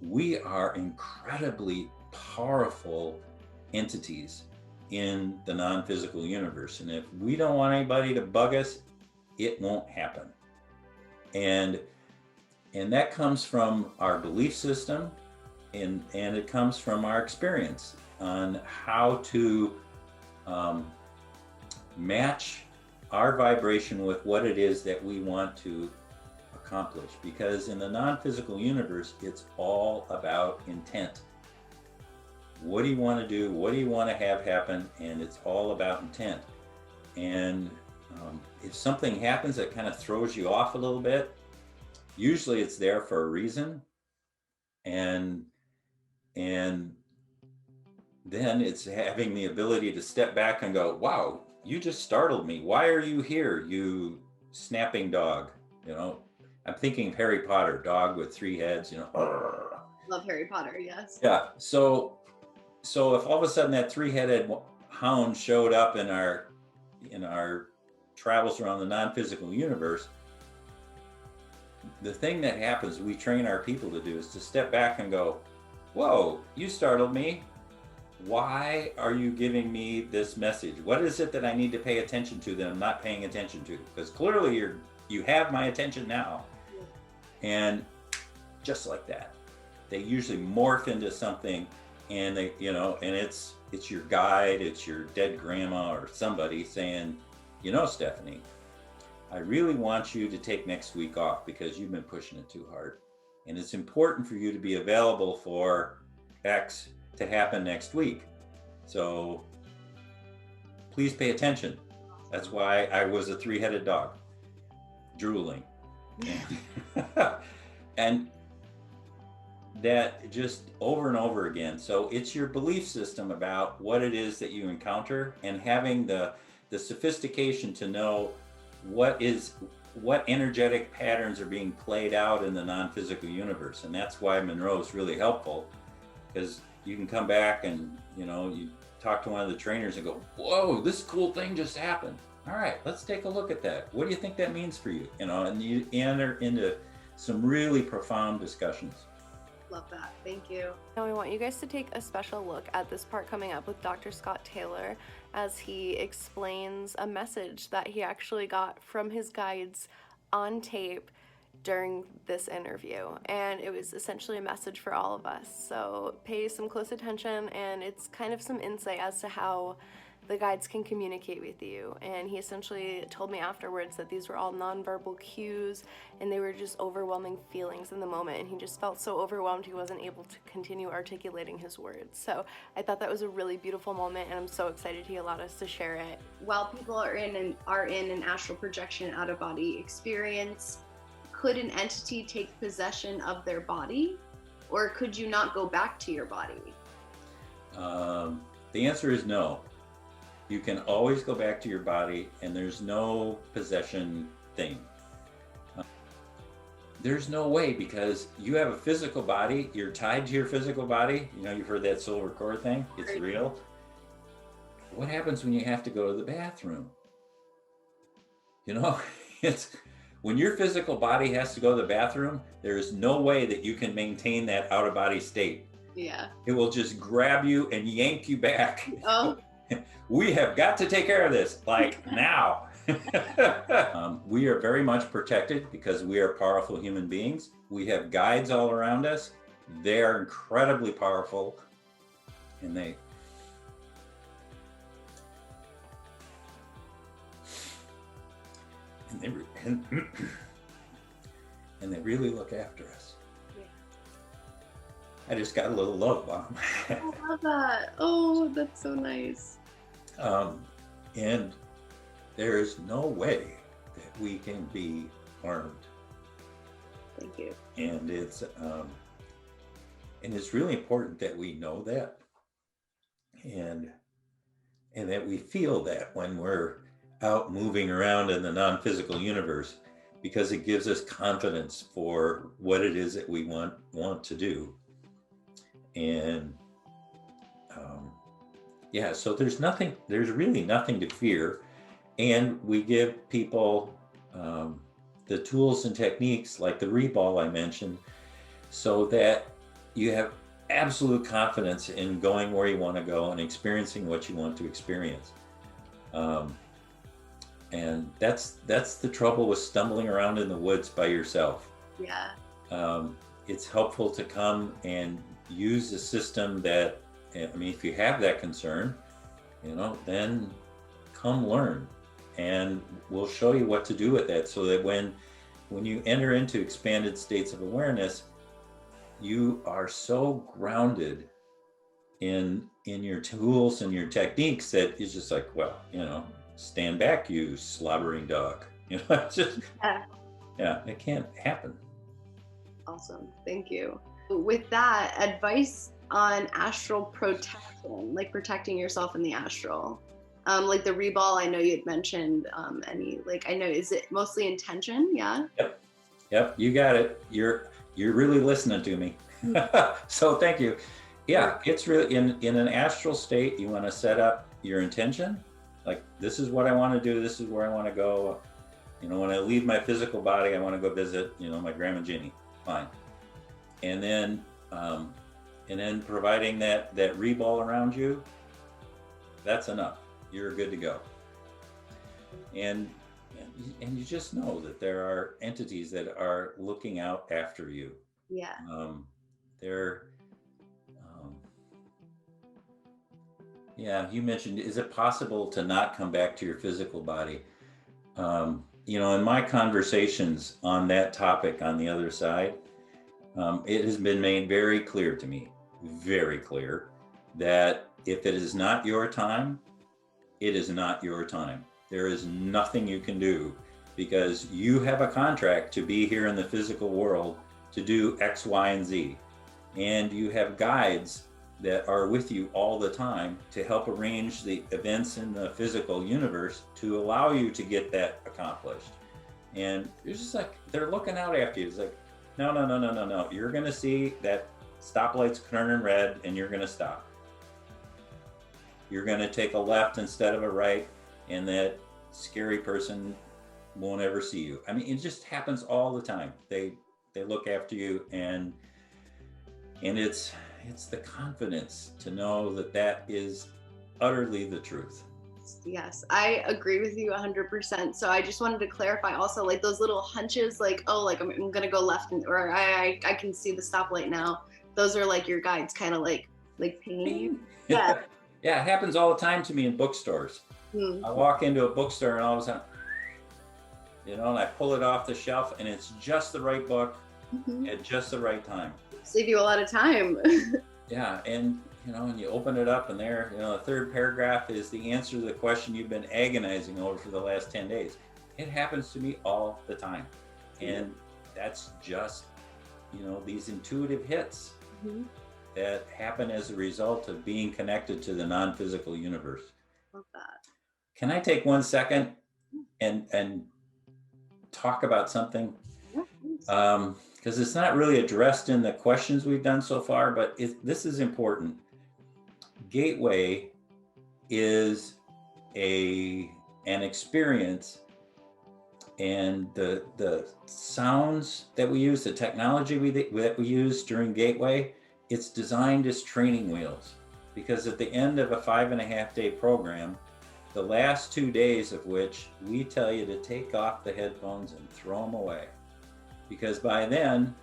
we are incredibly powerful entities in the non-physical universe. And if we don't want anybody to bug us, it won't happen. And that comes from our belief system, and it comes from our experience on how to match our vibration with what it is that we want to accomplish. Because in the non-physical universe, it's all about intent. What do you want to do? What do you want to have happen? And it's all about intent. And if something happens that kind of throws you off a little bit, usually it's there for a reason. And then it's having the ability to step back and go, wow, you just startled me. Why are you here, you snapping dog? I'm thinking of Harry Potter, dog with 3 heads, Love Harry Potter, yes. Yeah. So if all of a sudden that 3-headed hound showed up in our travels around the non-physical universe, the thing that happens, we train our people to do, is to step back and go, whoa, you startled me. Why are you giving me this message? What is it that I need to pay attention to that I'm not paying attention to? Because clearly you have my attention now. And just like that, they usually morph into something, and they, and it's your guide, it's your dead grandma or somebody saying, Stephanie, I really want you to take next week off because you've been pushing it too hard. And it's important for you to be available for X to happen next week. So please pay attention. That's why I was a 3-headed dog, drooling. And that just over and over again. So it's your belief system about what it is that you encounter, and having the sophistication to know what energetic patterns are being played out in the non-physical universe. And that's why Monroe is really helpful, because you can come back and you talk to one of the trainers and go, whoa, this cool thing just happened. All right, let's take a look at that. What do you think that means for you? And you enter into some really profound discussions. Love that. Thank you. Now I want you guys to take a special look at this part coming up with Dr. Scott Taylor as he explains a message that he actually got from his guides on tape during this interview. And it was essentially a message for all of us. So pay some close attention, and it's kind of some insight as to how the guides can communicate with you. And he essentially told me afterwards that these were all nonverbal cues and they were just overwhelming feelings in the moment. And he just felt so overwhelmed he wasn't able to continue articulating his words. So I thought that was a really beautiful moment, and I'm so excited he allowed us to share it. While people are in an astral projection out of body experience, could an entity take possession of their body, or could you not go back to your body? The answer is no. You can always go back to your body, and there's no possession thing. There's no way, because you have a physical body, you're tied to your physical body. You know, you've heard that silver cord thing, it's real. What happens when you have to go to the bathroom? You know, it's when your physical body has to go to the bathroom, there is no way that you can maintain that out of body state. Yeah. It will just grab you and yank you back. Oh. We have got to take care of this, like now. We are very much protected because we are powerful human beings. We have guides all around us. They are incredibly powerful, and they really look after us. Yeah. I just got a little love bomb. I love that. Oh, that's so nice. And there is no way that we can be harmed. Thank you. And it's really important that we know that, and that we feel that when we're out moving around in the non-physical universe, because it gives us confidence for what it is that we want to do. And yeah, so there's really nothing to fear. And we give people the tools and techniques like the reball I mentioned, so that you have absolute confidence in going where you want to go and experiencing what you want to experience. And that's the trouble with stumbling around in the woods by yourself. Yeah. It's helpful to come and use a system that, I mean, if you have that concern, you know, then come learn, and we'll show you what to do with that, so that when you enter into expanded states of awareness, you are so grounded in your tools and your techniques that it's just like, well, you know, stand back, you slobbering dog. You know, it's just, yeah, it can't happen. Awesome. Thank you. With that, advice on astral protection, like protecting yourself in the astral. Like the reball, I know you had mentioned, is it mostly intention? Yeah. Yep. You got it. You're really listening to me. So thank you. Yeah, it's really in an astral state, you want to set up your intention. Like, this is what I want to do. This is where I want to go. You know, when I leave my physical body, I want to go visit, you know, my grandma Ginny. Fine. And then providing that reball around you, that's enough. You're good to go. And you just know that there are entities that are looking out after you. Yeah. Yeah, you mentioned, is it possible to not come back to your physical body? You know, in my conversations on that topic on the other side, it has been made very clear to me, very clear, that if it is not your time, it is not your time. There is nothing you can do, because you have a contract to be here in the physical world to do X, Y, and Z. And you have guides that are with you all the time to help arrange the events in the physical universe to allow you to get that accomplished. And it's just like, they're looking out after you. It's like, no. You're gonna see that stoplight's turning red and you're gonna stop. You're gonna take a left instead of a right, and that scary person won't ever see you. I mean, it just happens all the time. They look after you, and it's the confidence to know that is utterly the truth. Yes, I agree with you 100%. So I just wanted to clarify also, like those little hunches, like, oh, like I'm gonna go left, or I can see the stoplight now. Those are like your guides, kind of like pinging you. Yeah. Yeah, it happens all the time to me in bookstores. I walk into a bookstore and all of a sudden, and I pull it off the shelf and it's just the right book at just the right time. Save you a lot of time. Yeah, and and you open it up and there, the third paragraph is the answer to the question you've been agonizing over for the last 10 days. It happens to me all the time. And that's just, these intuitive hits that happen as a result of being connected to the non-physical universe. Love that. Can I take 1 second and talk about something? Because it's not really addressed in the questions we've done so far, but this is important. Gateway is an experience, and the sounds that we use, the technology that we use during Gateway, it's designed as training wheels, because at the end of a 5.5-day program, the last 2 days of which we tell you to take off the headphones and throw them away, because by then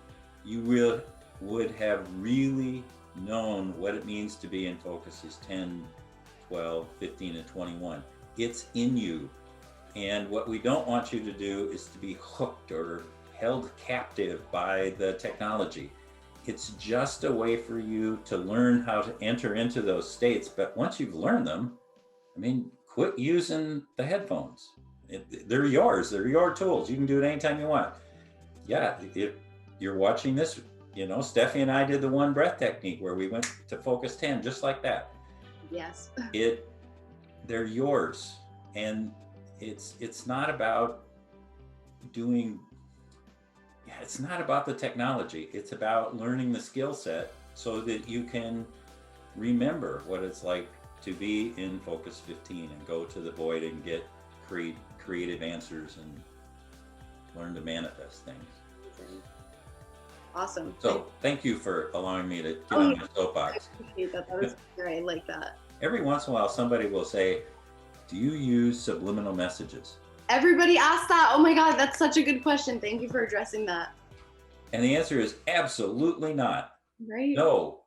you would have really known what it means to be in focuses 10, 12, 15, and 21. It's in you. And what we don't want you to do is to be hooked or held captive by the technology. It's just a way for you to learn how to enter into those states. But once you've learned them, quit using the headphones. They're yours. They're your tools. You can do it anytime you want. Yeah, if you're watching this, Steffi and I did the 1 breath technique where we went to focus 10, just like that. Yes. They're yours. And it's not about it's not about the technology. It's about learning the skill set so that you can remember what it's like to be in focus 15 and go to the void and get creative answers and learn to manifest things. Awesome. So thank you for allowing me to get on my soapbox. I appreciate that. That was great. I like that. Every once in a while, somebody will say, do you use subliminal messages? Everybody asked that. Oh my God, that's such a good question. Thank you for addressing that. And the answer is absolutely not. Right? No.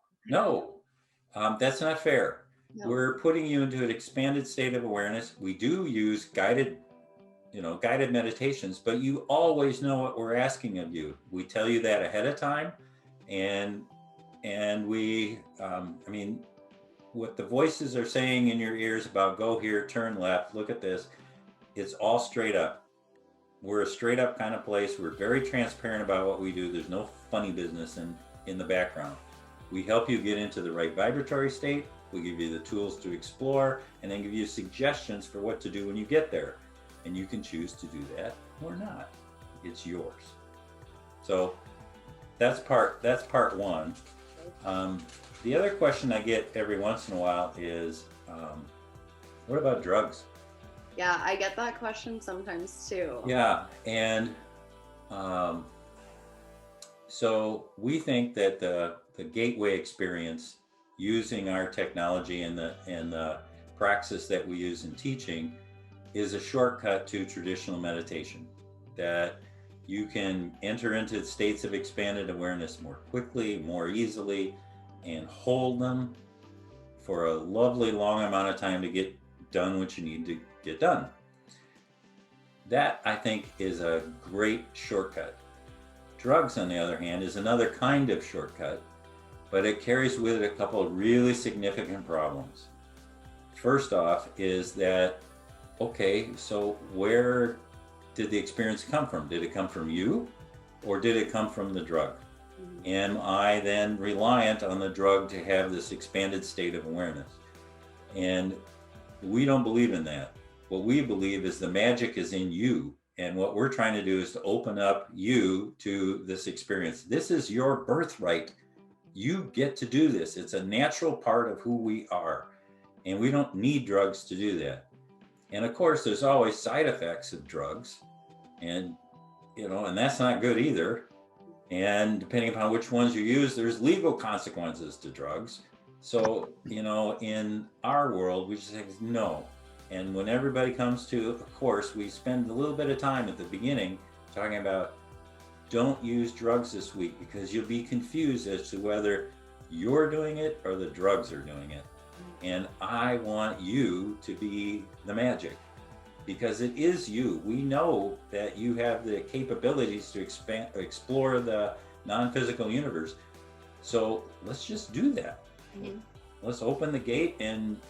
That's not fair. No. We're putting you into an expanded state of awareness. We do use guided meditations, but you always know what we're asking of you. We tell you that ahead of time, and we, what the voices are saying in your ears about go here, turn left, look at this, it's all straight up. We're a straight up kind of place. We're very transparent about what we do. There's no funny business in the background. We help you get into the right vibratory state. We give you the tools to explore and then give you suggestions for what to do when you get there. And you can choose to do that or not. It's yours. So that's part 1. The other question I get every once in a while is, what about drugs? Yeah, I get that question sometimes too. Yeah, and so we think that the gateway experience, using our technology and the praxis that we use in teaching, is a shortcut to traditional meditation, that you can enter into states of expanded awareness more quickly, more easily, and hold them for a lovely long amount of time to get done what you need to get done. That, I think, is a great shortcut. Drugs, on the other hand, is another kind of shortcut, but it carries with it a couple of really significant problems. First off is that, okay, so where did the experience come from? Did it come from you, or did it come from the drug? Am I then reliant on the drug to have this expanded state of awareness? And we don't believe in that. What we believe is the magic is in you. And what we're trying to do is to open up you to this experience. This is your birthright. You get to do this. It's a natural part of who we are. And we don't need drugs to do that. And of course, there's always side effects of drugs. And, and that's not good either. And depending upon which ones you use, there's legal consequences to drugs. So, in our world, we just say no. And when everybody comes to a course, we spend a little bit of time at the beginning talking about, don't use drugs this week, because you'll be confused as to whether you're doing it or the drugs are doing it. And I want you to be the magic, because it is you. We know that you have the capabilities to explore the non-physical universe. So let's just do that. Mhm. Let's open the gate and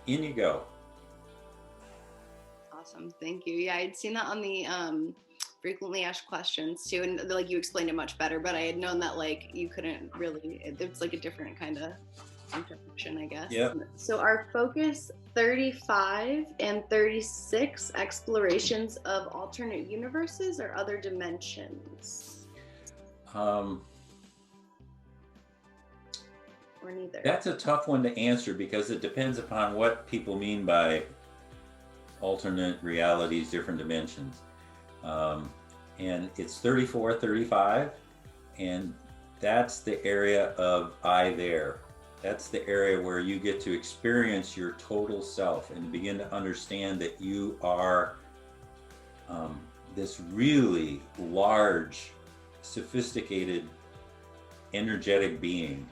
in you go. Awesome. Thank you. Yeah, I'd seen that on the frequently asked questions too, and like you explained it much better, but I had known that like you couldn't really, it's like a different kind of introduction, I guess. Yep. So our focus 35 and 36, explorations of alternate universes or other dimensions, Um, or neither. That's a tough one to answer because it depends upon what people mean by alternate realities, different dimensions. And it's 34, 35, and that's the area of I there. That's the area where you get to experience your total self and begin to understand that you are this really large, sophisticated, energetic being,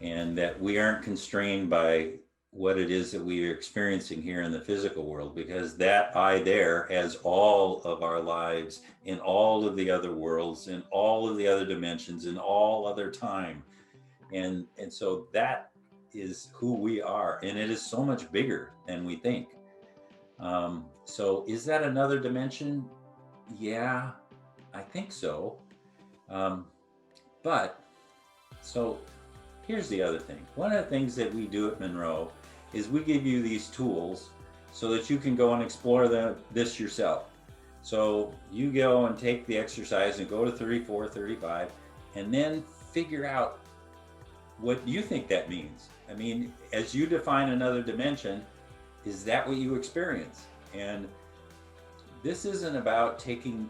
and that we aren't constrained by what it is that we are experiencing here in the physical world, because that I there has all of our lives in all of the other worlds, in all of the other dimensions, in all other time. And so that is who we are, and it is so much bigger than we think. So is that another dimension? Yeah, I think so. But so here's the other thing. One of the things that we do at Monroe is we give you these tools so that you can go and explore this yourself. So you go and take the exercise and go to 34, 35, and then figure out what you think that means. I mean, as you define another dimension, is that what you experience? And this isn't about taking,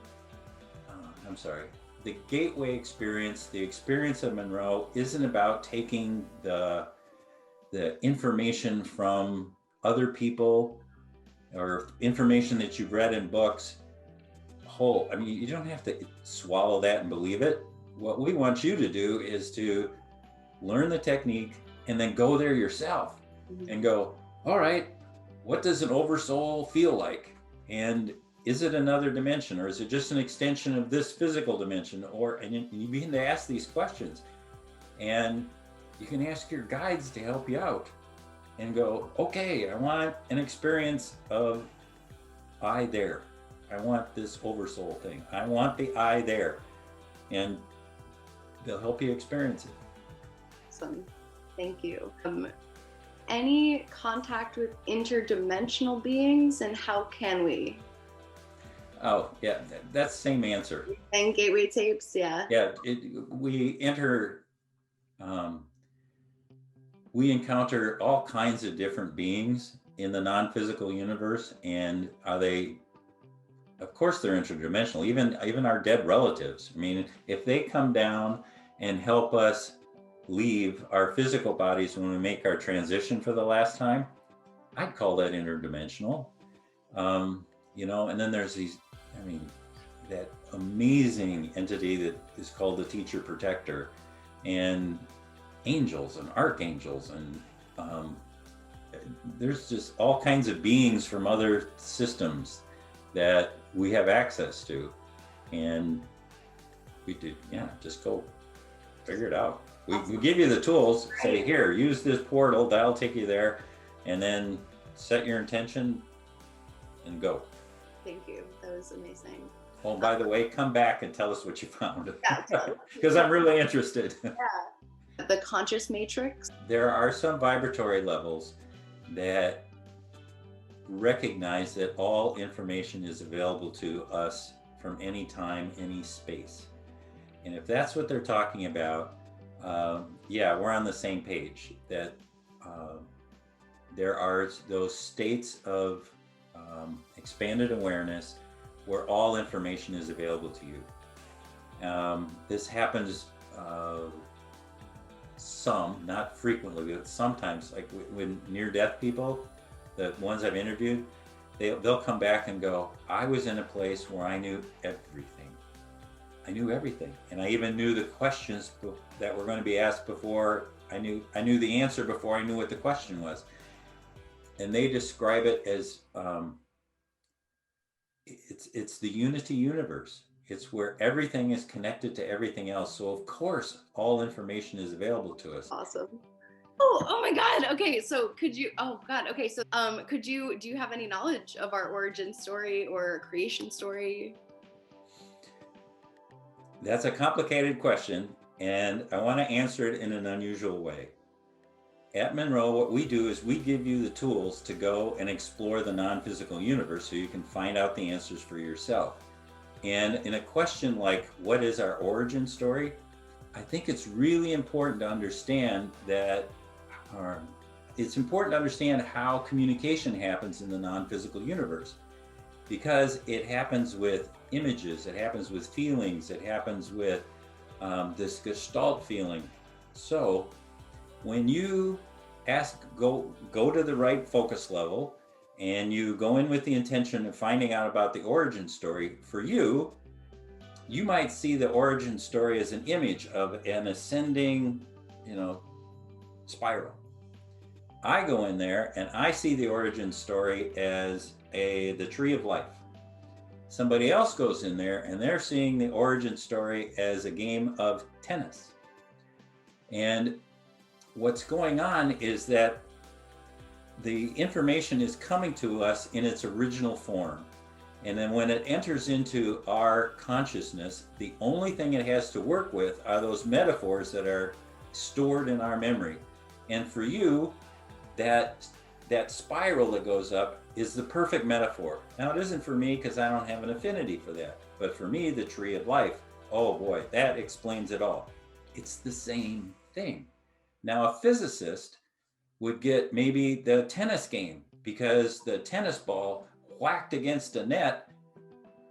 the gateway experience, the experience of Monroe isn't about taking the information from other people or information that you've read in books whole. I mean, you don't have to swallow that and believe it. What we want you to do is to learn the technique and then go there yourself and go, all right, what does an oversoul feel like? And is it another dimension, or is it just an extension of this physical dimension? And you begin to ask these questions, and you can ask your guides to help you out and go, okay, I want an experience of I there. I want this oversoul thing. I want the I there. And they'll help you experience it. Awesome. Thank you. Any contact with interdimensional beings, and how can we? Oh, yeah, that's the same answer. And gateway tapes, yeah. Yeah, we encounter all kinds of different beings in the non-physical universe, and of course they're interdimensional, even our dead relatives. I mean, if they come down and help us leave our physical bodies when we make our transition for the last time, I'd call that interdimensional. And then there's that amazing entity that is called the teacher protector, and angels and archangels, and there's just all kinds of beings from other systems that we have access to, and we do, just go figure it out. We give you the tools, say, here, use this portal, that'll take you there, and then set your intention and go. Thank you. That was amazing. Oh, by the way, come back and tell us what you found. Yeah, because I'm really interested. Yeah. The conscious matrix. There are some vibratory levels that recognize that all information is available to us from any time, any space. And if that's what they're talking about, we're on the same page, that there are those states of expanded awareness where all information is available to you. This happens not frequently, but sometimes, like when near-death people, the ones I've interviewed, they'll come back and go, I was in a place where I knew everything. I knew everything. And I even knew the questions that were going to be asked before I knew the answer before I knew what the question was. And they describe it as it's the unity universe. It's where everything is connected to everything else. So of course, all information is available to us. Awesome. Oh my God. Okay, so could you? Oh God. Okay, so could you? Do you have any knowledge of our origin story or creation story? That's a complicated question, and I want to answer it in an unusual way. At Monroe, what we do is we give you the tools to go and explore the non-physical universe so you can find out the answers for yourself. And in a question like, what is our origin story? I think it's really important to understand that it's important to understand how communication happens in the non-physical universe, because it happens with images, it happens with feelings, it happens with this gestalt feeling. So when you go to the right focus level and you go in with the intention of finding out about the origin story, for you might see the origin story as an image of an ascending, spiral. I go in there and I see the origin story as the tree of life. Somebody else goes in there and they're seeing the origin story as a game of tennis. And what's going on is that the information is coming to us in its original form. And then when it enters into our consciousness, the only thing it has to work with are those metaphors that are stored in our memory. And for you, that spiral that goes up is the perfect metaphor. Now, it isn't for me because I don't have an affinity for that. But for me, the tree of life, oh boy, that explains it all. It's the same thing. Now, a physicist would get maybe the tennis game because the tennis ball whacked against a net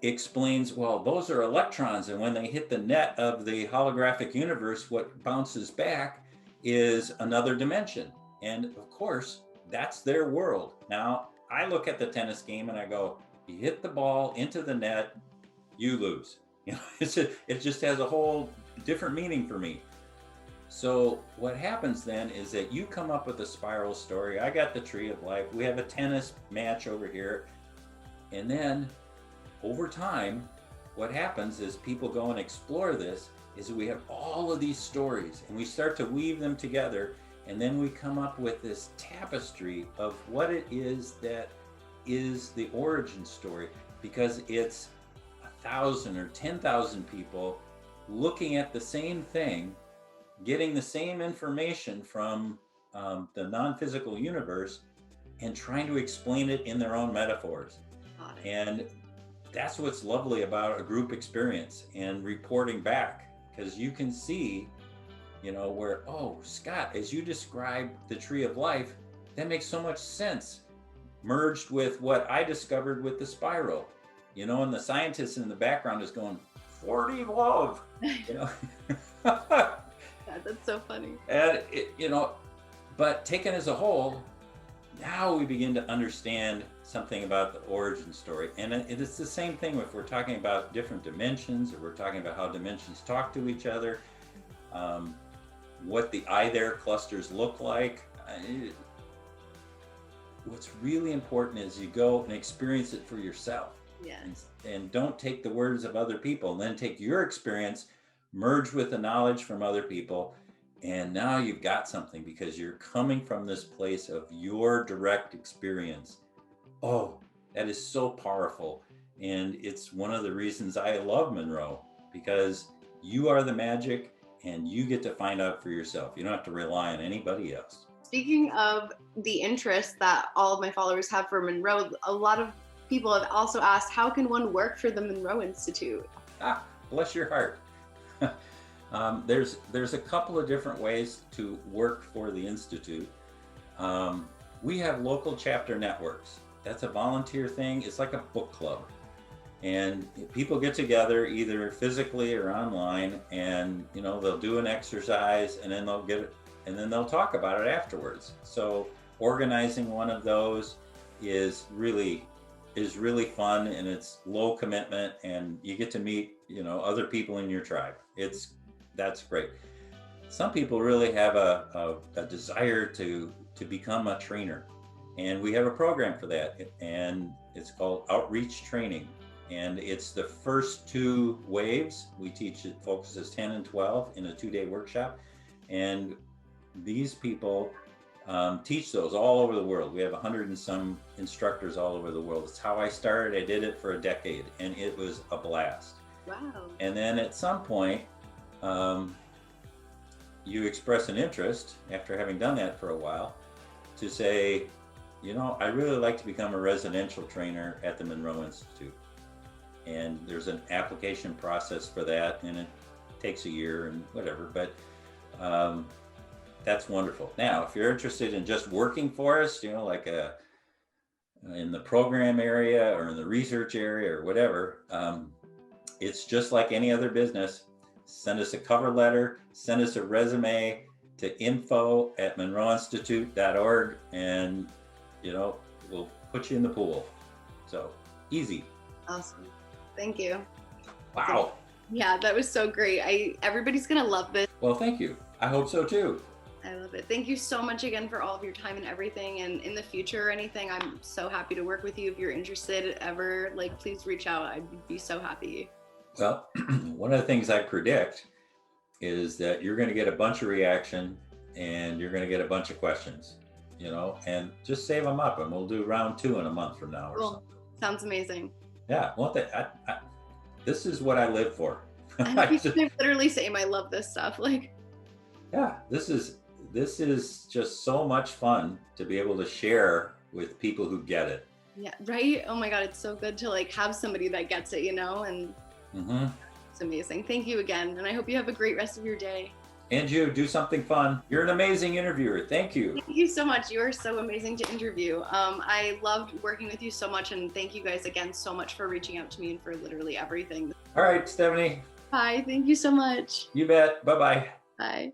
explains, well, those are electrons, and when they hit the net of the holographic universe, what bounces back is another dimension. And of course, that's their world. Now, I look at the tennis game and I go, you hit the ball into the net, you lose. It just has a whole different meaning for me. So what happens then is that you come up with a spiral story. I got the tree of life. We have a tennis match over here. And then over time, what happens is people go and explore this, is that we have all of these stories and we start to weave them together. And then we come up with this tapestry of what it is that is the origin story, because it's 1,000 or 10,000 people looking at the same thing, getting the same information from the non-physical universe and trying to explain it in their own metaphors. And that's what's lovely about a group experience and reporting back, because you can see, where, oh, Scott, as you describe the tree of life, that makes so much sense, merged with what I discovered with the spiral, and the scientist in the background is going, 40 love, That's so funny. And but taken as a whole, now we begin to understand something about the origin story. And it's the same thing if we're talking about different dimensions, or we're talking about how dimensions talk to each other, what the I there clusters look like. What's really important is you go and experience it for yourself. Yeah. And don't take the words of other people, and then take your experience, merge with the knowledge from other people, and now you've got something, because you're coming from this place of your direct experience. Oh, that is so powerful. And it's one of the reasons I love Monroe, because you are the magic and you get to find out for yourself. You don't have to rely on anybody else. Speaking of the interest that all of my followers have for Monroe, a lot of people have also asked, how can one work for the Monroe Institute? Bless your heart. There's a couple of different ways to work for the Institute. We have local chapter networks. That's a volunteer thing. It's like a book club. And people get together either physically or online, and they'll do an exercise, and then they'll talk about it afterwards. So organizing one of those is really fun, and it's low commitment, and you get to meet other people in your tribe. That's great. some people really have a desire to become a trainer. And we have a program for that. And it's called Outreach Training. And it's the first 2 waves. We teach it, focuses 10 and 12 in a 2-day workshop. And these people teach those all over the world. We have 100 and some instructors all over the world. It's how I started. I did it for a decade, and it was a blast. Wow. And then at some point, you express an interest after having done that for a while to say, you know, I really like to become a residential trainer at the Monroe Institute. And there's an application process for that, and it takes a year and whatever, but that's wonderful. Now, if you're interested in just working for us, you know, like in the program area or in the research area or whatever, it's just like any other business. Send us a cover letter, send us a resume to info@monroeinstitute.org, and, you know, we'll put you in the pool. So easy. Awesome. Thank you. Wow. Yeah, that was so great. Everybody's gonna love this. Well, thank you. I hope so too. I love it. Thank you so much again for all of your time and everything. And in the future or anything, I'm so happy to work with you. If you're interested ever, like, please reach out. I'd be so happy. Well, one of the things I predict is that you're going to get a bunch of reaction and you're going to get a bunch of questions, you know, and just save them up, and we'll do round 2 in a month from now or something. Sounds amazing. Yeah. Well, this is what I live for. I keep literally saying I love this stuff. Like, yeah, this is just so much fun to be able to share with people who get it. Yeah, right? Oh my God, it's so good to like have somebody that gets it, you know, and it's amazing. Thank you again. And I hope you have a great rest of your day. And you do something fun. You're an amazing interviewer. Thank you. Thank you so much. You are so amazing to interview. I loved working with you so much, and thank you guys again so much for reaching out to me and for literally everything. All right, Stephanie. Bye. Thank you so much. You bet. Bye-bye. Bye.